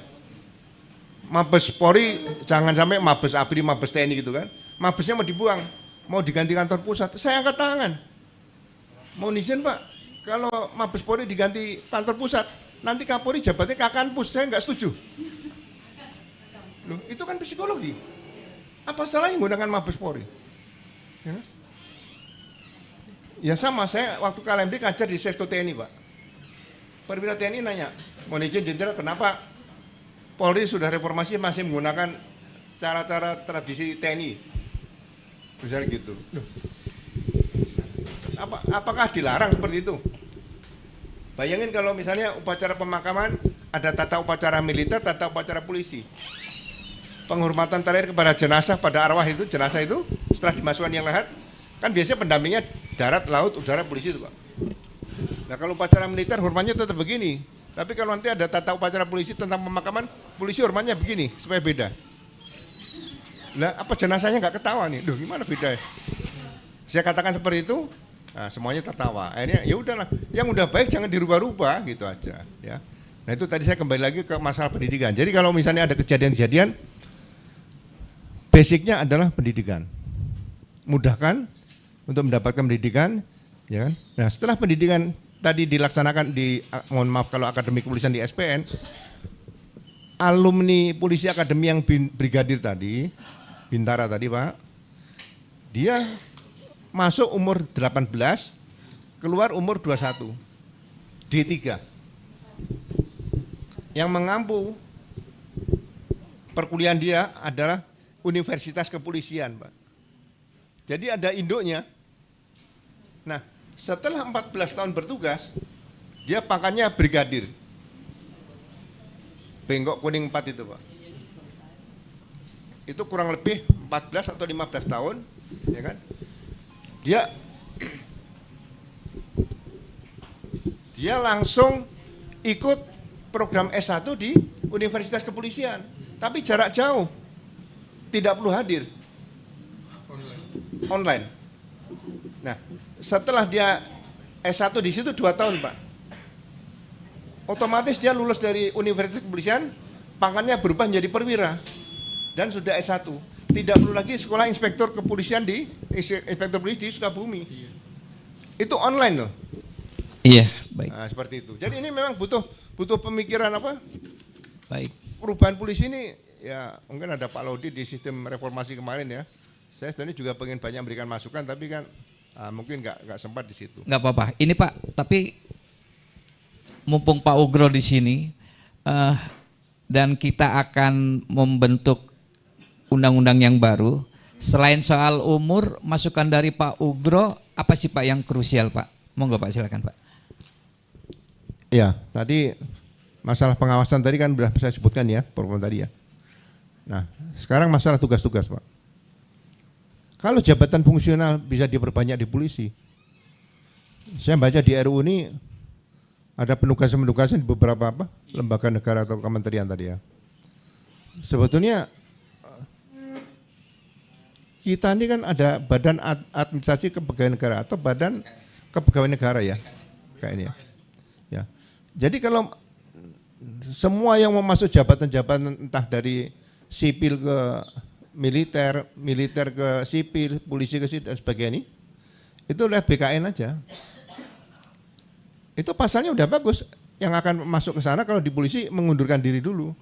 Mabes Polri jangan sampai Mabes ABRI, Mabes TNI gitu kan. Mabesnya mau dibuang, mau diganti kantor pusat. Saya angkat tangan. Mohon izin Pak, kalau Mabes Polri diganti kantor pusat, nanti Kapolri jabatnya Kakanpus, saya nggak setuju. Loh, itu kan psikologi. Apa salahnya menggunakan Mabes Polri? Ya sama, saya waktu KLMD ngajar di Sesko TNI Pak. Perwira TNI nanya, mohon izin Jenderal, kenapa Polri sudah reformasi masih menggunakan cara-cara tradisi TNI? Misalnya gitu. Loh, apakah dilarang seperti itu? Bayangin kalau misalnya upacara pemakaman ada tata upacara militer, tata upacara polisi. Penghormatan terakhir kepada jenazah pada arwah itu, jenazah itu setelah dimasukkan yang lahat, kan biasanya pendampingnya darat, laut, udara, polisi itu Pak. Nah kalau upacara militer hormatnya tetap begini, tapi kalau nanti ada tata upacara polisi tentang pemakaman, polisi hormatnya begini, supaya beda. Nah apa jenazahnya nggak ketawa nih? Duh gimana beda ya? Saya katakan seperti itu, nah, semuanya tertawa. Akhirnya ya udahlah, yang udah baik jangan dirubah-rubah gitu aja. Ya. Nah itu tadi saya kembali lagi ke masalah pendidikan. Jadi kalau misalnya ada kejadian-kejadian, basicnya adalah pendidikan. Mudahkan untuk mendapatkan pendidikan, ya kan? Nah, setelah pendidikan tadi dilaksanakan di, mohon maaf kalau akademi kepolisian di SPN, alumni polisi akademi yang brigadir tadi, Bintara tadi Pak, dia masuk umur 18, keluar umur 21, D3. Yang mengampu perkuliahan dia adalah Universitas Kepolisian, Pak. Jadi ada induknya. Nah, setelah 14 tahun bertugas, dia pangkatnya brigadir. Bengkok kuning 4 itu, Pak. Itu kurang lebih 14 atau 15 tahun, ya kan? Dia langsung ikut program S1 di Universitas Kepolisian, tapi jarak jauh. Tidak perlu hadir, online. Nah, setelah dia S1 di situ 2 tahun, Pak. Otomatis dia lulus dari Universitas Kepolisian, pangkatnya berubah menjadi perwira dan sudah S1. Tidak perlu lagi sekolah inspektur kepolisian di inspektur polisi di Sukabumi. Itu online loh. Iya, baik. Nah, seperti itu. Jadi ini memang butuh pemikiran apa? Baik. Perubahan polisi ini ya mungkin ada Pak Laudi di sistem reformasi kemarin ya. Saya sebenarnya juga pengen banyak memberikan masukan, tapi kan mungkin nggak sempat di situ. Nggak apa-apa. Ini Pak, tapi mumpung Pak Ugro di sini dan kita akan membentuk undang-undang yang baru. Selain soal umur, masukan dari Pak Ugro apa sih Pak yang krusial Pak? Monggo Pak, silakan Pak. Ya, tadi masalah pengawasan tadi kan sudah saya sebutkan ya, program tadi ya. Nah, sekarang masalah tugas-tugas Pak. Kalau jabatan fungsional bisa diperbanyak di polisi, saya baca di RUU ini ada penugasan-penugasan di beberapa apa, lembaga negara atau kementerian tadi ya. Sebetulnya kita ini kan ada badan administrasi kepegawaian negara atau badan kepegawaian negara ya, kayak ini ya. Ya. Jadi kalau semua yang mau masuk jabatan-jabatan entah dari sipil ke militer, militer ke sipil, polisi ke sipil dan sebagainya itu lihat BKN aja. Itu pasalnya udah bagus. Yang akan masuk ke sana kalau di polisi mengundurkan diri dulu.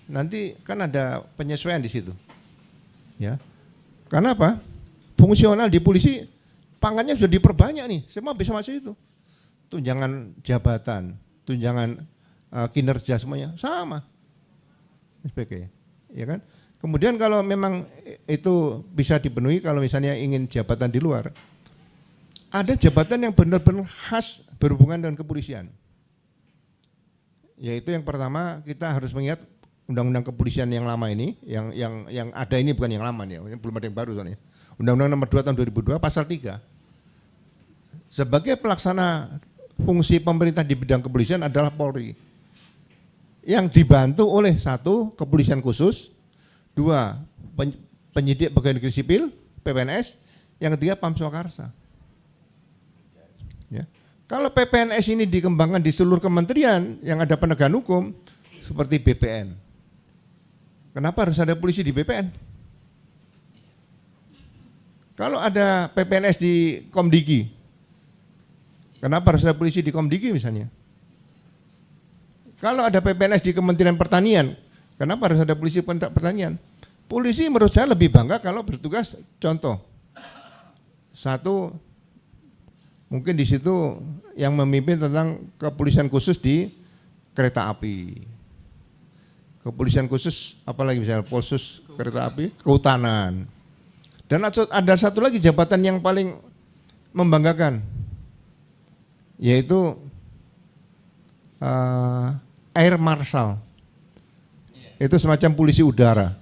Nanti kan ada penyesuaian di situ. Ya. Karena apa? Fungsional di polisi pangkatnya sudah diperbanyak nih. Semua bisa masuk itu. Tunjangan jabatan, tunjangan kinerja semuanya sama. SPK. Ya kan? Kemudian kalau memang itu bisa dipenuhi kalau misalnya ingin jabatan di luar, ada jabatan yang benar-benar khas berhubungan dengan kepolisian. Yaitu yang pertama kita harus mengingat undang-undang kepolisian yang lama ini, yang ada ini bukan yang lama nih, ini belum ada yang baru soalnya. Undang-undang nomor 2 tahun 2002 pasal 3. sebagai pelaksana fungsi pemerintah di bidang kepolisian adalah Polri. Yang dibantu oleh satu, kepolisian khusus, dua, penyidik pegawai negeri sipil, PPNS, yang ketiga Pam Swakarsa. Ya. Kalau PPNS ini dikembangkan di seluruh kementerian yang ada penegakan hukum, seperti BPN. Kenapa harus ada polisi di BPN? Kalau ada PPNS di Komdigi, kenapa harus ada polisi di Komdigi misalnya? Kalau ada PPNS di Kementerian Pertanian, kenapa harus ada polisi pertanian? Polisi menurut saya lebih bangga kalau bertugas, contoh, satu, mungkin di situ yang memimpin tentang kepolisian khusus di kereta api. Kepolisian khusus, apalagi misalnya Polsus kereta api, kehutanan. Dan ada satu lagi jabatan yang paling membanggakan, yaitu Air Marshal. Itu semacam polisi udara.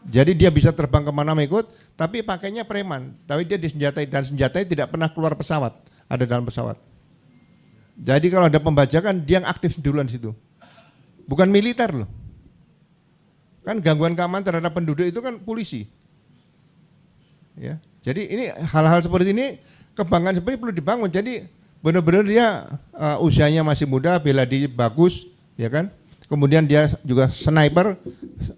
Jadi dia bisa terbang kemana ikut, tapi pakainya preman. Tapi dia disenjatai, dan senjatanya tidak pernah keluar pesawat, ada dalam pesawat. Jadi kalau ada pembajakan, dia yang aktif duluan di situ. Bukan militer loh. Kan gangguan keamanan terhadap penduduk itu kan polisi. Ya. Jadi ini hal-hal seperti ini, kebanggaan seperti ini perlu dibangun. Jadi benar-benar dia usianya masih muda, bela diri bagus, ya kan? Kemudian dia juga sniper,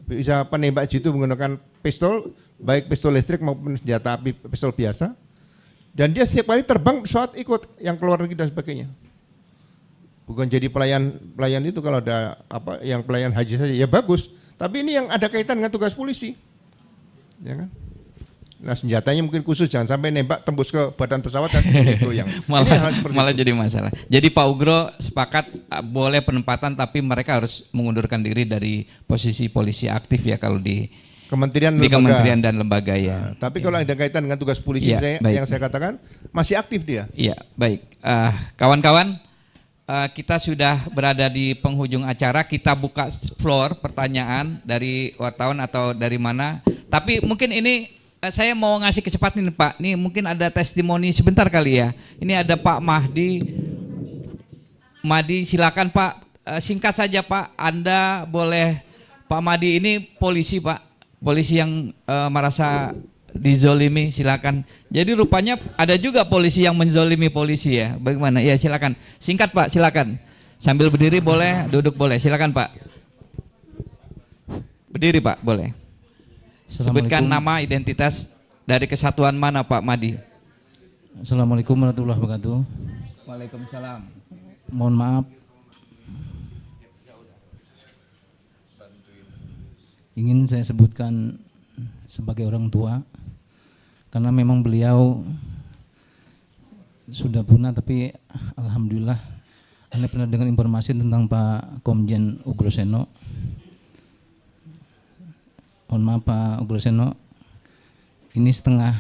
bisa penembak jitu menggunakan pistol, baik pistol listrik maupun senjata api pistol biasa. Dan dia setiap kali terbang pesawat ikut yang keluar negeri dan sebagainya. Bukan jadi pelayan itu, kalau ada apa yang pelayan haji saja ya bagus. Tapi ini yang ada kaitan dengan tugas polisi, ya kan? Nah senjatanya mungkin khusus, jangan sampai nembak tembus ke badan pesawat dan itu yang malah jadi masalah. Jadi Pak Ugro sepakat boleh penempatan, tapi mereka harus mengundurkan diri dari posisi polisi aktif ya kalau di kementerian dan lembaga ya. Nah, tapi kalau ada kaitan dengan tugas polisi ya, yang saya katakan masih aktif dia. Iya baik. Kawan-kawan, kita sudah berada di penghujung acara. Kita buka floor pertanyaan dari wartawan atau dari mana. Tapi mungkin ini saya mau ngasih kecepatan nih Pak. Nih mungkin ada testimoni sebentar kali ya. Ini ada Pak Mahdi. Mahdi silakan Pak. Singkat saja Pak. Anda boleh, Pak Mahdi ini polisi Pak. Polisi yang merasa dizolimi, silakan. Jadi rupanya ada juga polisi yang menzolimi polisi ya. Bagaimana? Ya silakan. Singkat Pak, silakan. Sambil berdiri boleh, duduk boleh. Silakan Pak. Berdiri Pak, boleh. Sebutkan nama, identitas, dari kesatuan mana Pak Mahdi. Assalamualaikum warahmatullahi wabarakatuh. Waalaikumsalam. Mohon maaf, ingin saya sebutkan sebagai orang tua, karena memang beliau sudah punah, tapi alhamdulillah Anda pernah dengar informasi tentang Pak Komjen Ugroseno. Mohon maaf Pak Ugroseno, ini setengah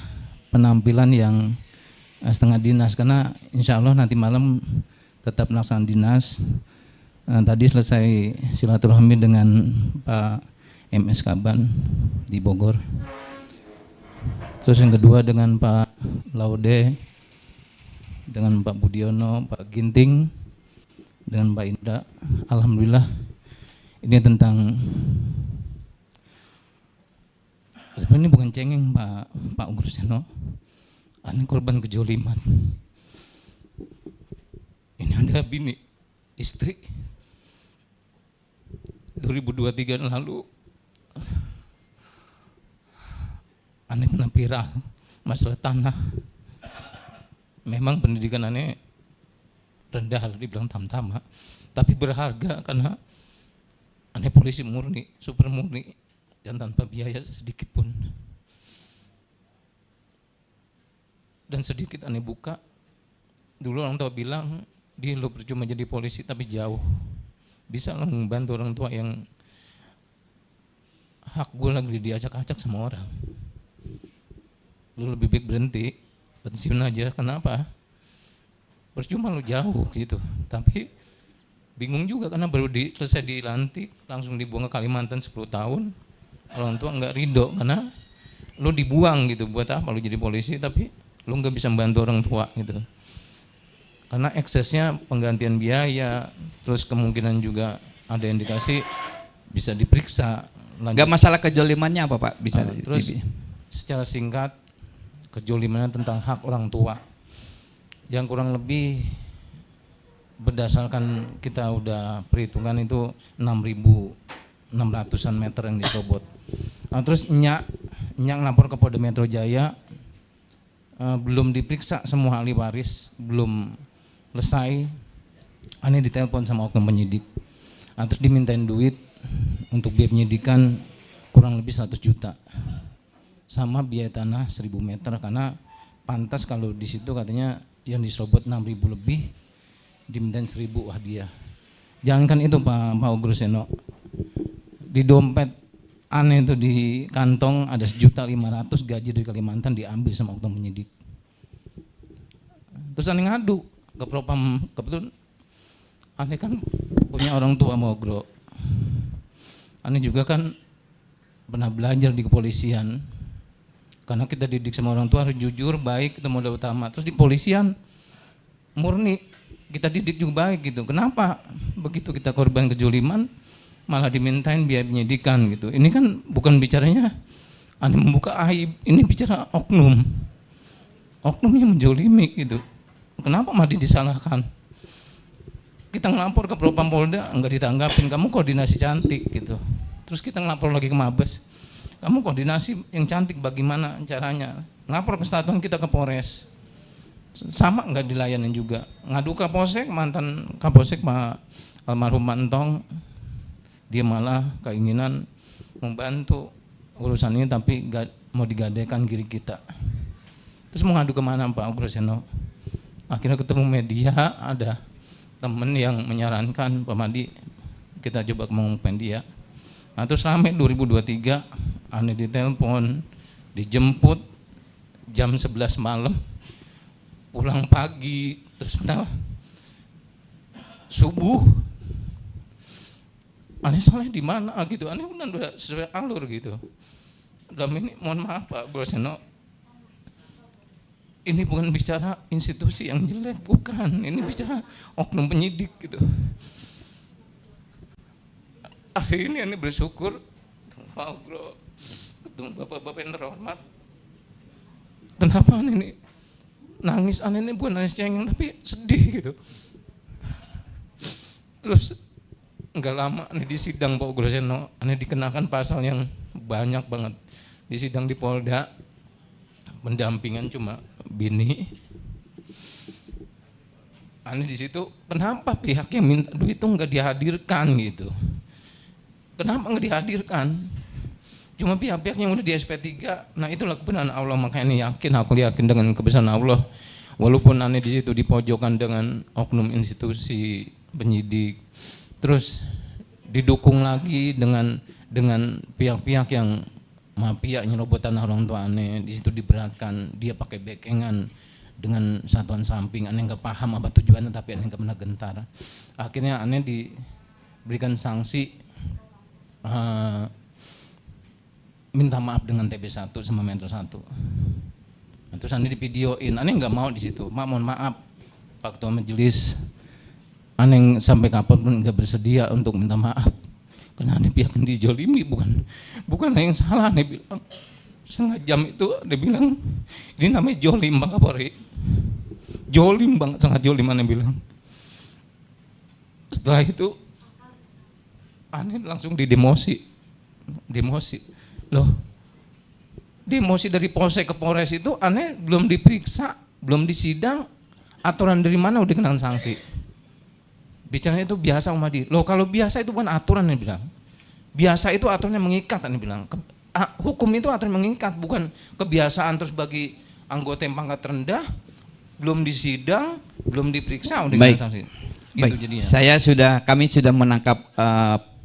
penampilan yang setengah dinas, karena insya Allah nanti malam tetap melaksanakan dinas. Tadi selesai silaturahmi dengan Pak MS Kaban di Bogor. Terus yang kedua dengan Pak Laude, dengan Pak Budiono, Pak Ginting, dengan Pak Indra. Alhamdulillah ini tentang, sebenarnya bukan cengeng Pak Ugroseno, ini korban kejoliman. Ini ada bini, istri 2023 lalu aneh kena viral masalah tanah. Memang pendidikan aneh rendah, dibilang tamtama, tapi berharga karena aneh polisi murni, super murni, dan tanpa biaya sedikit pun. Dan sedikit aneh buka, dulu orang tua bilang dia lo percuma jadi polisi tapi jauh, bisa lo membantu orang tua yang hak gue lagi diacak-acak sama orang. Lu lebih baik berhenti, pensiun aja. Kenapa? Percuma lu jauh gitu. Tapi bingung juga karena baru selesai dilantik langsung dibuang ke Kalimantan 10 tahun. Orang tua nggak ridho karena lu dibuang gitu. Buat apa lu jadi polisi tapi lu nggak bisa membantu orang tua gitu. karena eksesnya penggantian biaya, terus kemungkinan juga ada indikasi bisa diperiksa. Nggak masalah kejolimannya apa Pak? Bisa Terus secara singkat kejolimannya tentang hak orang tua yang kurang lebih berdasarkan kita udah perhitungan itu 6.600-an meter yang diserobot. Terus Nyak lapor ke Polda Metro Jaya, belum diperiksa semua ahli waris, belum selesai. Aneh ditelepon sama oknum penyidik. Terus dimintain duit untuk biaya penyidikan kurang lebih 100 juta. Sama biaya tanah 1.000 meter, karena pantas kalau di situ katanya yang diserobot 6.000 lebih, dimintain 1.000 hadiah. Jangankan itu Pak Ugroseno, di dompet Aneh itu di kantong ada 1.500.000 gaji dari Kalimantan diambil sama oknum penyidik. Terus Aneh ngadu ke Propam, kebetulan Aneh kan punya orang tua Mogro. Aneh juga kan pernah belajar di kepolisian, karena kita didik sama orang tua harus jujur, baik, itu modal utama. Terus di kepolisian murni kita didik juga baik gitu. Kenapa begitu kita korban kejoliman malah dimintain biaya penyidikan gitu? Ini kan bukan bicaranya Aneh membuka aib, ini bicara oknum yang menjolimi gitu. Kenapa malah disalahkan? Kita ngelapor ke Propam Polda enggak ditanggapin, kamu koordinasi cantik gitu. Terus kita ngelapor lagi ke Mabes, kamu koordinasi yang cantik, bagaimana caranya? Ngelapor ke Satuan kita ke Polres, sama enggak dilayanin juga. Ngadu Kapolsek, mantan Kapolsek Pak almarhum Mantong, dia malah keinginan membantu urusan ini tapi gak mau digadaikan kiri kita. Terus mau ngadu kemana Pak Ugroseno? Akhirnya ketemu media, ada temen yang menyarankan Pak Madi kita coba ngomongin dia. Terus sampai 2023 Aneh ditelepon, dijemput jam 11 malam, pulang pagi, terus subuh. Aneh salah di mana gitu? Aneh udah sesuai alur gitu. Dalam ini mohon maaf Pak Ugroseno, ini bukan bicara institusi yang jelek, bukan. Ini bicara oknum penyidik gitu. Hari ini Aneh bersyukur, Pak Ugro, ketemu bapak-bapak yang terhormat. Kenapa Aneh ini nangis? Aneh ini bukan nangis cengeng, tapi sedih gitu. Terus enggak lama Aneh di sidang Pak Ugroseno, Aneh dikenakan pasal yang banyak banget. Di sidang di Polda, pendampingan cuma bini. Aneh di situ, kenapa pihak yang minta duit itu enggak dihadirkan gitu? Kenapa enggak dihadirkan? Cuma pihak-pihak yang udah di SP3. Nah itulah kebenaran Allah, makanya aku yakin dengan kebesaran Allah. Walaupun Aneh di situ dipojokkan dengan oknum institusi penyidik, terus didukung lagi dengan pihak-pihak yang mafia nyerobot tanah orang tua Aneh. Di situ diberatkan, dia pakai bekengan dengan satuan samping. Aneh nggak paham apa tujuannya, tapi Aneh nggak pernah gentar. Akhirnya Aneh diberikan sanksi minta maaf dengan TB1 sama Metro 1. Terus Aneh divideoin, Aneh nggak mau di situ. Mohon maaf Pak Ketua Majelis, Aneh sampai kapan pun nggak bersedia untuk minta maaf. Karena Aneh pihak yang dijolimi, bukan yang salah. Aneh bilang setengah jam itu, Aneh bilang ini namanya jolim Pak Kapolri, jolim banget, sangat jolim Aneh bilang. Setelah itu Aneh langsung demosi loh. Demosi dari Polsek ke Polres itu Aneh belum diperiksa, belum disidang, aturan dari mana udah kena sanksi? Bicaranya itu biasa Umadi. Loh kalau biasa itu bukan aturan, Aneh bilang. Biasa itu aturannya mengikat, Aneh bilang. Hukum itu aturan mengikat, bukan kebiasaan. Terus bagi anggota yang pangkat rendah, belum disidang, belum diperiksa, udah kena sanksi. Gitu jadinya. Kami sudah menangkap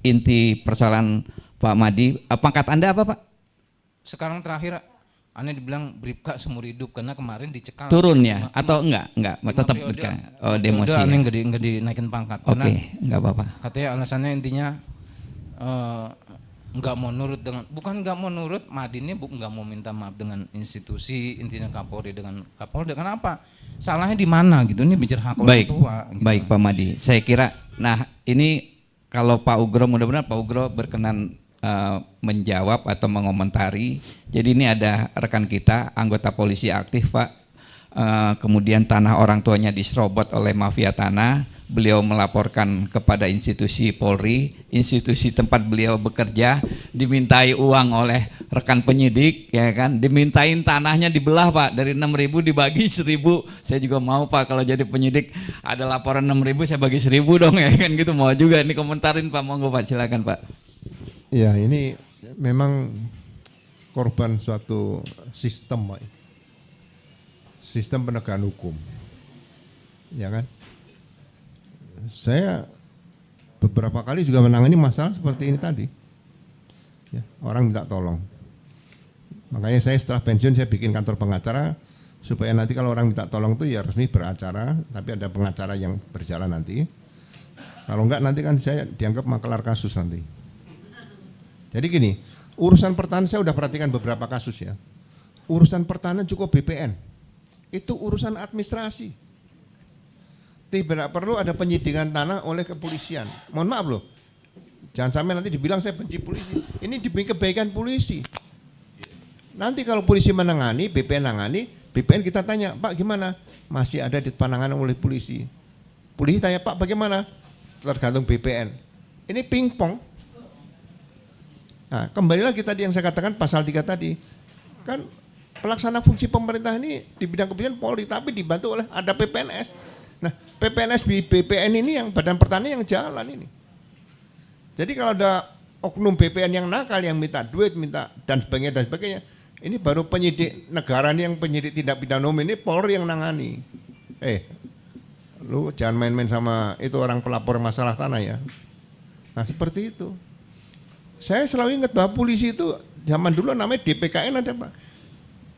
inti persoalan Pak Madi. Pangkat Anda apa Pak? Sekarang terakhir Aneh dibilang Bribka seumur hidup karena kemarin dicekal. Turun ya? Atau enggak tetap Bribka? Oh, demosi. Aneh enggak dinaikin pangkat. Oke, enggak apa-apa. Katanya alasannya intinya nggak mau nurut dengan, bukan nggak mau nurut, Madinnya nggak mau minta maaf dengan institusi, intinya Kapolri dengan Kapolda. Kenapa? Salahnya di mana gitu? Ini bicara hak orang Baik, tua. Gitu. baik Pak Madi. Saya kira, nah ini kalau Pak Ugro, mudah-mudahan Pak Ugro berkenan menjawab atau mengomentari. Jadi ini ada rekan kita, anggota polisi aktif Pak, kemudian tanah orang tuanya diserobot oleh mafia tanah. Beliau melaporkan kepada institusi Polri, institusi tempat beliau bekerja, dimintai uang oleh rekan penyidik, ya kan, dimintain tanahnya dibelah Pak, dari 6.000 dibagi 1.000. Saya juga mau Pak, kalau jadi penyidik ada laporan 6.000 saya bagi 1.000 dong, ya kan gitu, mau juga. Ini komentarin Pak, monggo Pak, silakan Pak. Ya, ini memang korban suatu sistem, Pak. Sistem penegakan hukum, ya kan. Saya beberapa kali juga menangani masalah seperti ini tadi, ya, orang minta tolong. Makanya saya setelah pensiun saya bikin kantor pengacara supaya nanti kalau orang minta tolong itu ya resmi beracara, tapi ada pengacara yang berjalan nanti. Kalau enggak nanti kan saya dianggap makelar kasus nanti. Jadi gini, urusan pertahanan saya udah perhatikan beberapa kasus ya. Urusan pertahanan cukup BPN, itu urusan administrasi. Tidak perlu ada penyidikan tanah oleh kepolisian. Mohon maaf loh, jangan sampai nanti dibilang saya benci polisi. Ini demi kebaikan polisi. Nanti kalau polisi menangani, BPN nangani, BPN kita tanya, Pak gimana? Masih ada di penanganan oleh polisi. Polisi tanya, Pak bagaimana? Tergantung BPN. Ini pingpong. Nah, kembali lagi tadi yang saya katakan pasal 3 tadi. Kan pelaksana fungsi pemerintah ini di bidang kepolisian Polri, tapi dibantu oleh ada PPNS. Nah, PPNS BPN ini yang Badan Pertanian yang jalan ini. Jadi kalau ada oknum BPN yang nakal, yang minta duit, minta dan sebagainya, ini baru penyidik negara ini, yang penyidik tindak pidana umum ini Polri yang nangani. Lu jangan main-main sama itu orang pelapor masalah tanah ya. Nah seperti itu. Saya selalu ingat bahwa polisi itu zaman dulu namanya DPKN ada Pak.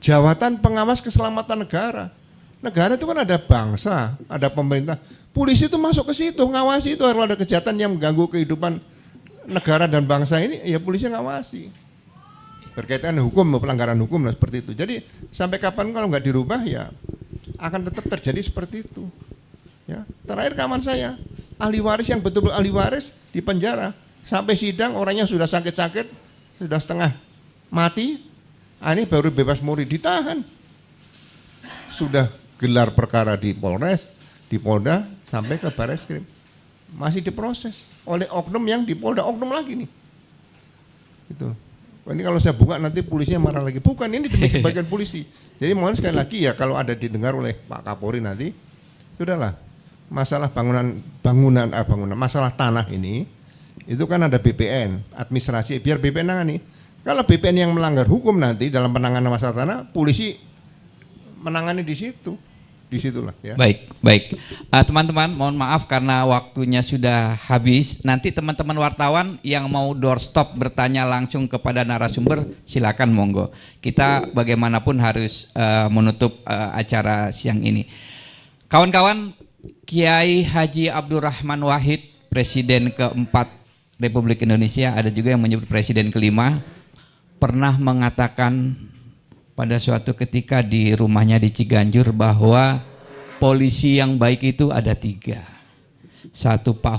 Jawatan Pengawas Keselamatan Negara. Negara itu kan ada bangsa, ada pemerintah. Polisi itu masuk ke situ, ngawasi itu. Kalau ada kejahatan yang mengganggu kehidupan negara dan bangsa ini, ya polisi ngawasi. Berkaitan hukum, pelanggaran hukum lah seperti itu. Jadi sampai kapan kalau nggak dirubah ya akan tetap terjadi seperti itu. Ya, terakhir kawan saya, ahli waris yang betul-betul ahli waris di penjara. Sampai sidang orangnya sudah sakit-sakit, sudah setengah mati. Ini baru bebas murni, ditahan. Sudah gelar perkara di Polres, di Polda, sampai ke Barreskrim. Masih diproses oleh oknum yang di Polda, oknum lagi nih. Itu. Ini kalau saya buka nanti polisinya marah lagi. Bukan, ini demi kebaikan polisi. Jadi mohon sekali lagi ya, kalau ada didengar oleh Pak Kapolri nanti, sudahlah. Masalah bangunan, masalah tanah ini, itu kan ada BPN, administrasi, biar BPN nangani. Kalau BPN yang melanggar hukum nanti dalam penanganan masalah tanah, polisi menangani di situ. Disitulah ya. Baik. Teman-teman, mohon maaf karena waktunya sudah habis. Nanti teman-teman wartawan yang mau doorstop bertanya langsung kepada narasumber, silakan monggo. Kita bagaimanapun harus menutup acara siang ini. Kawan-kawan, Kiai Haji Abdurrahman Wahid, Presiden keempat Republik Indonesia, ada juga yang menyebut Presiden kelima, pernah mengatakan pada suatu ketika di rumahnya di Ciganjur bahwa polisi yang baik itu ada 3. Satu Pak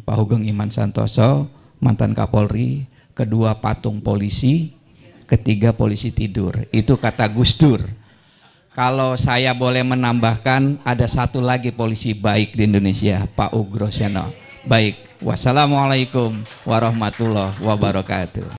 Hugeng Iman Santoso, mantan Kapolri. Kedua patung polisi. Ketiga polisi tidur. Itu kata Gus Dur. Kalau saya boleh menambahkan, ada satu lagi polisi baik di Indonesia, Pak Ugro Seno. Baik, wassalamualaikum warahmatullahi wabarakatuh.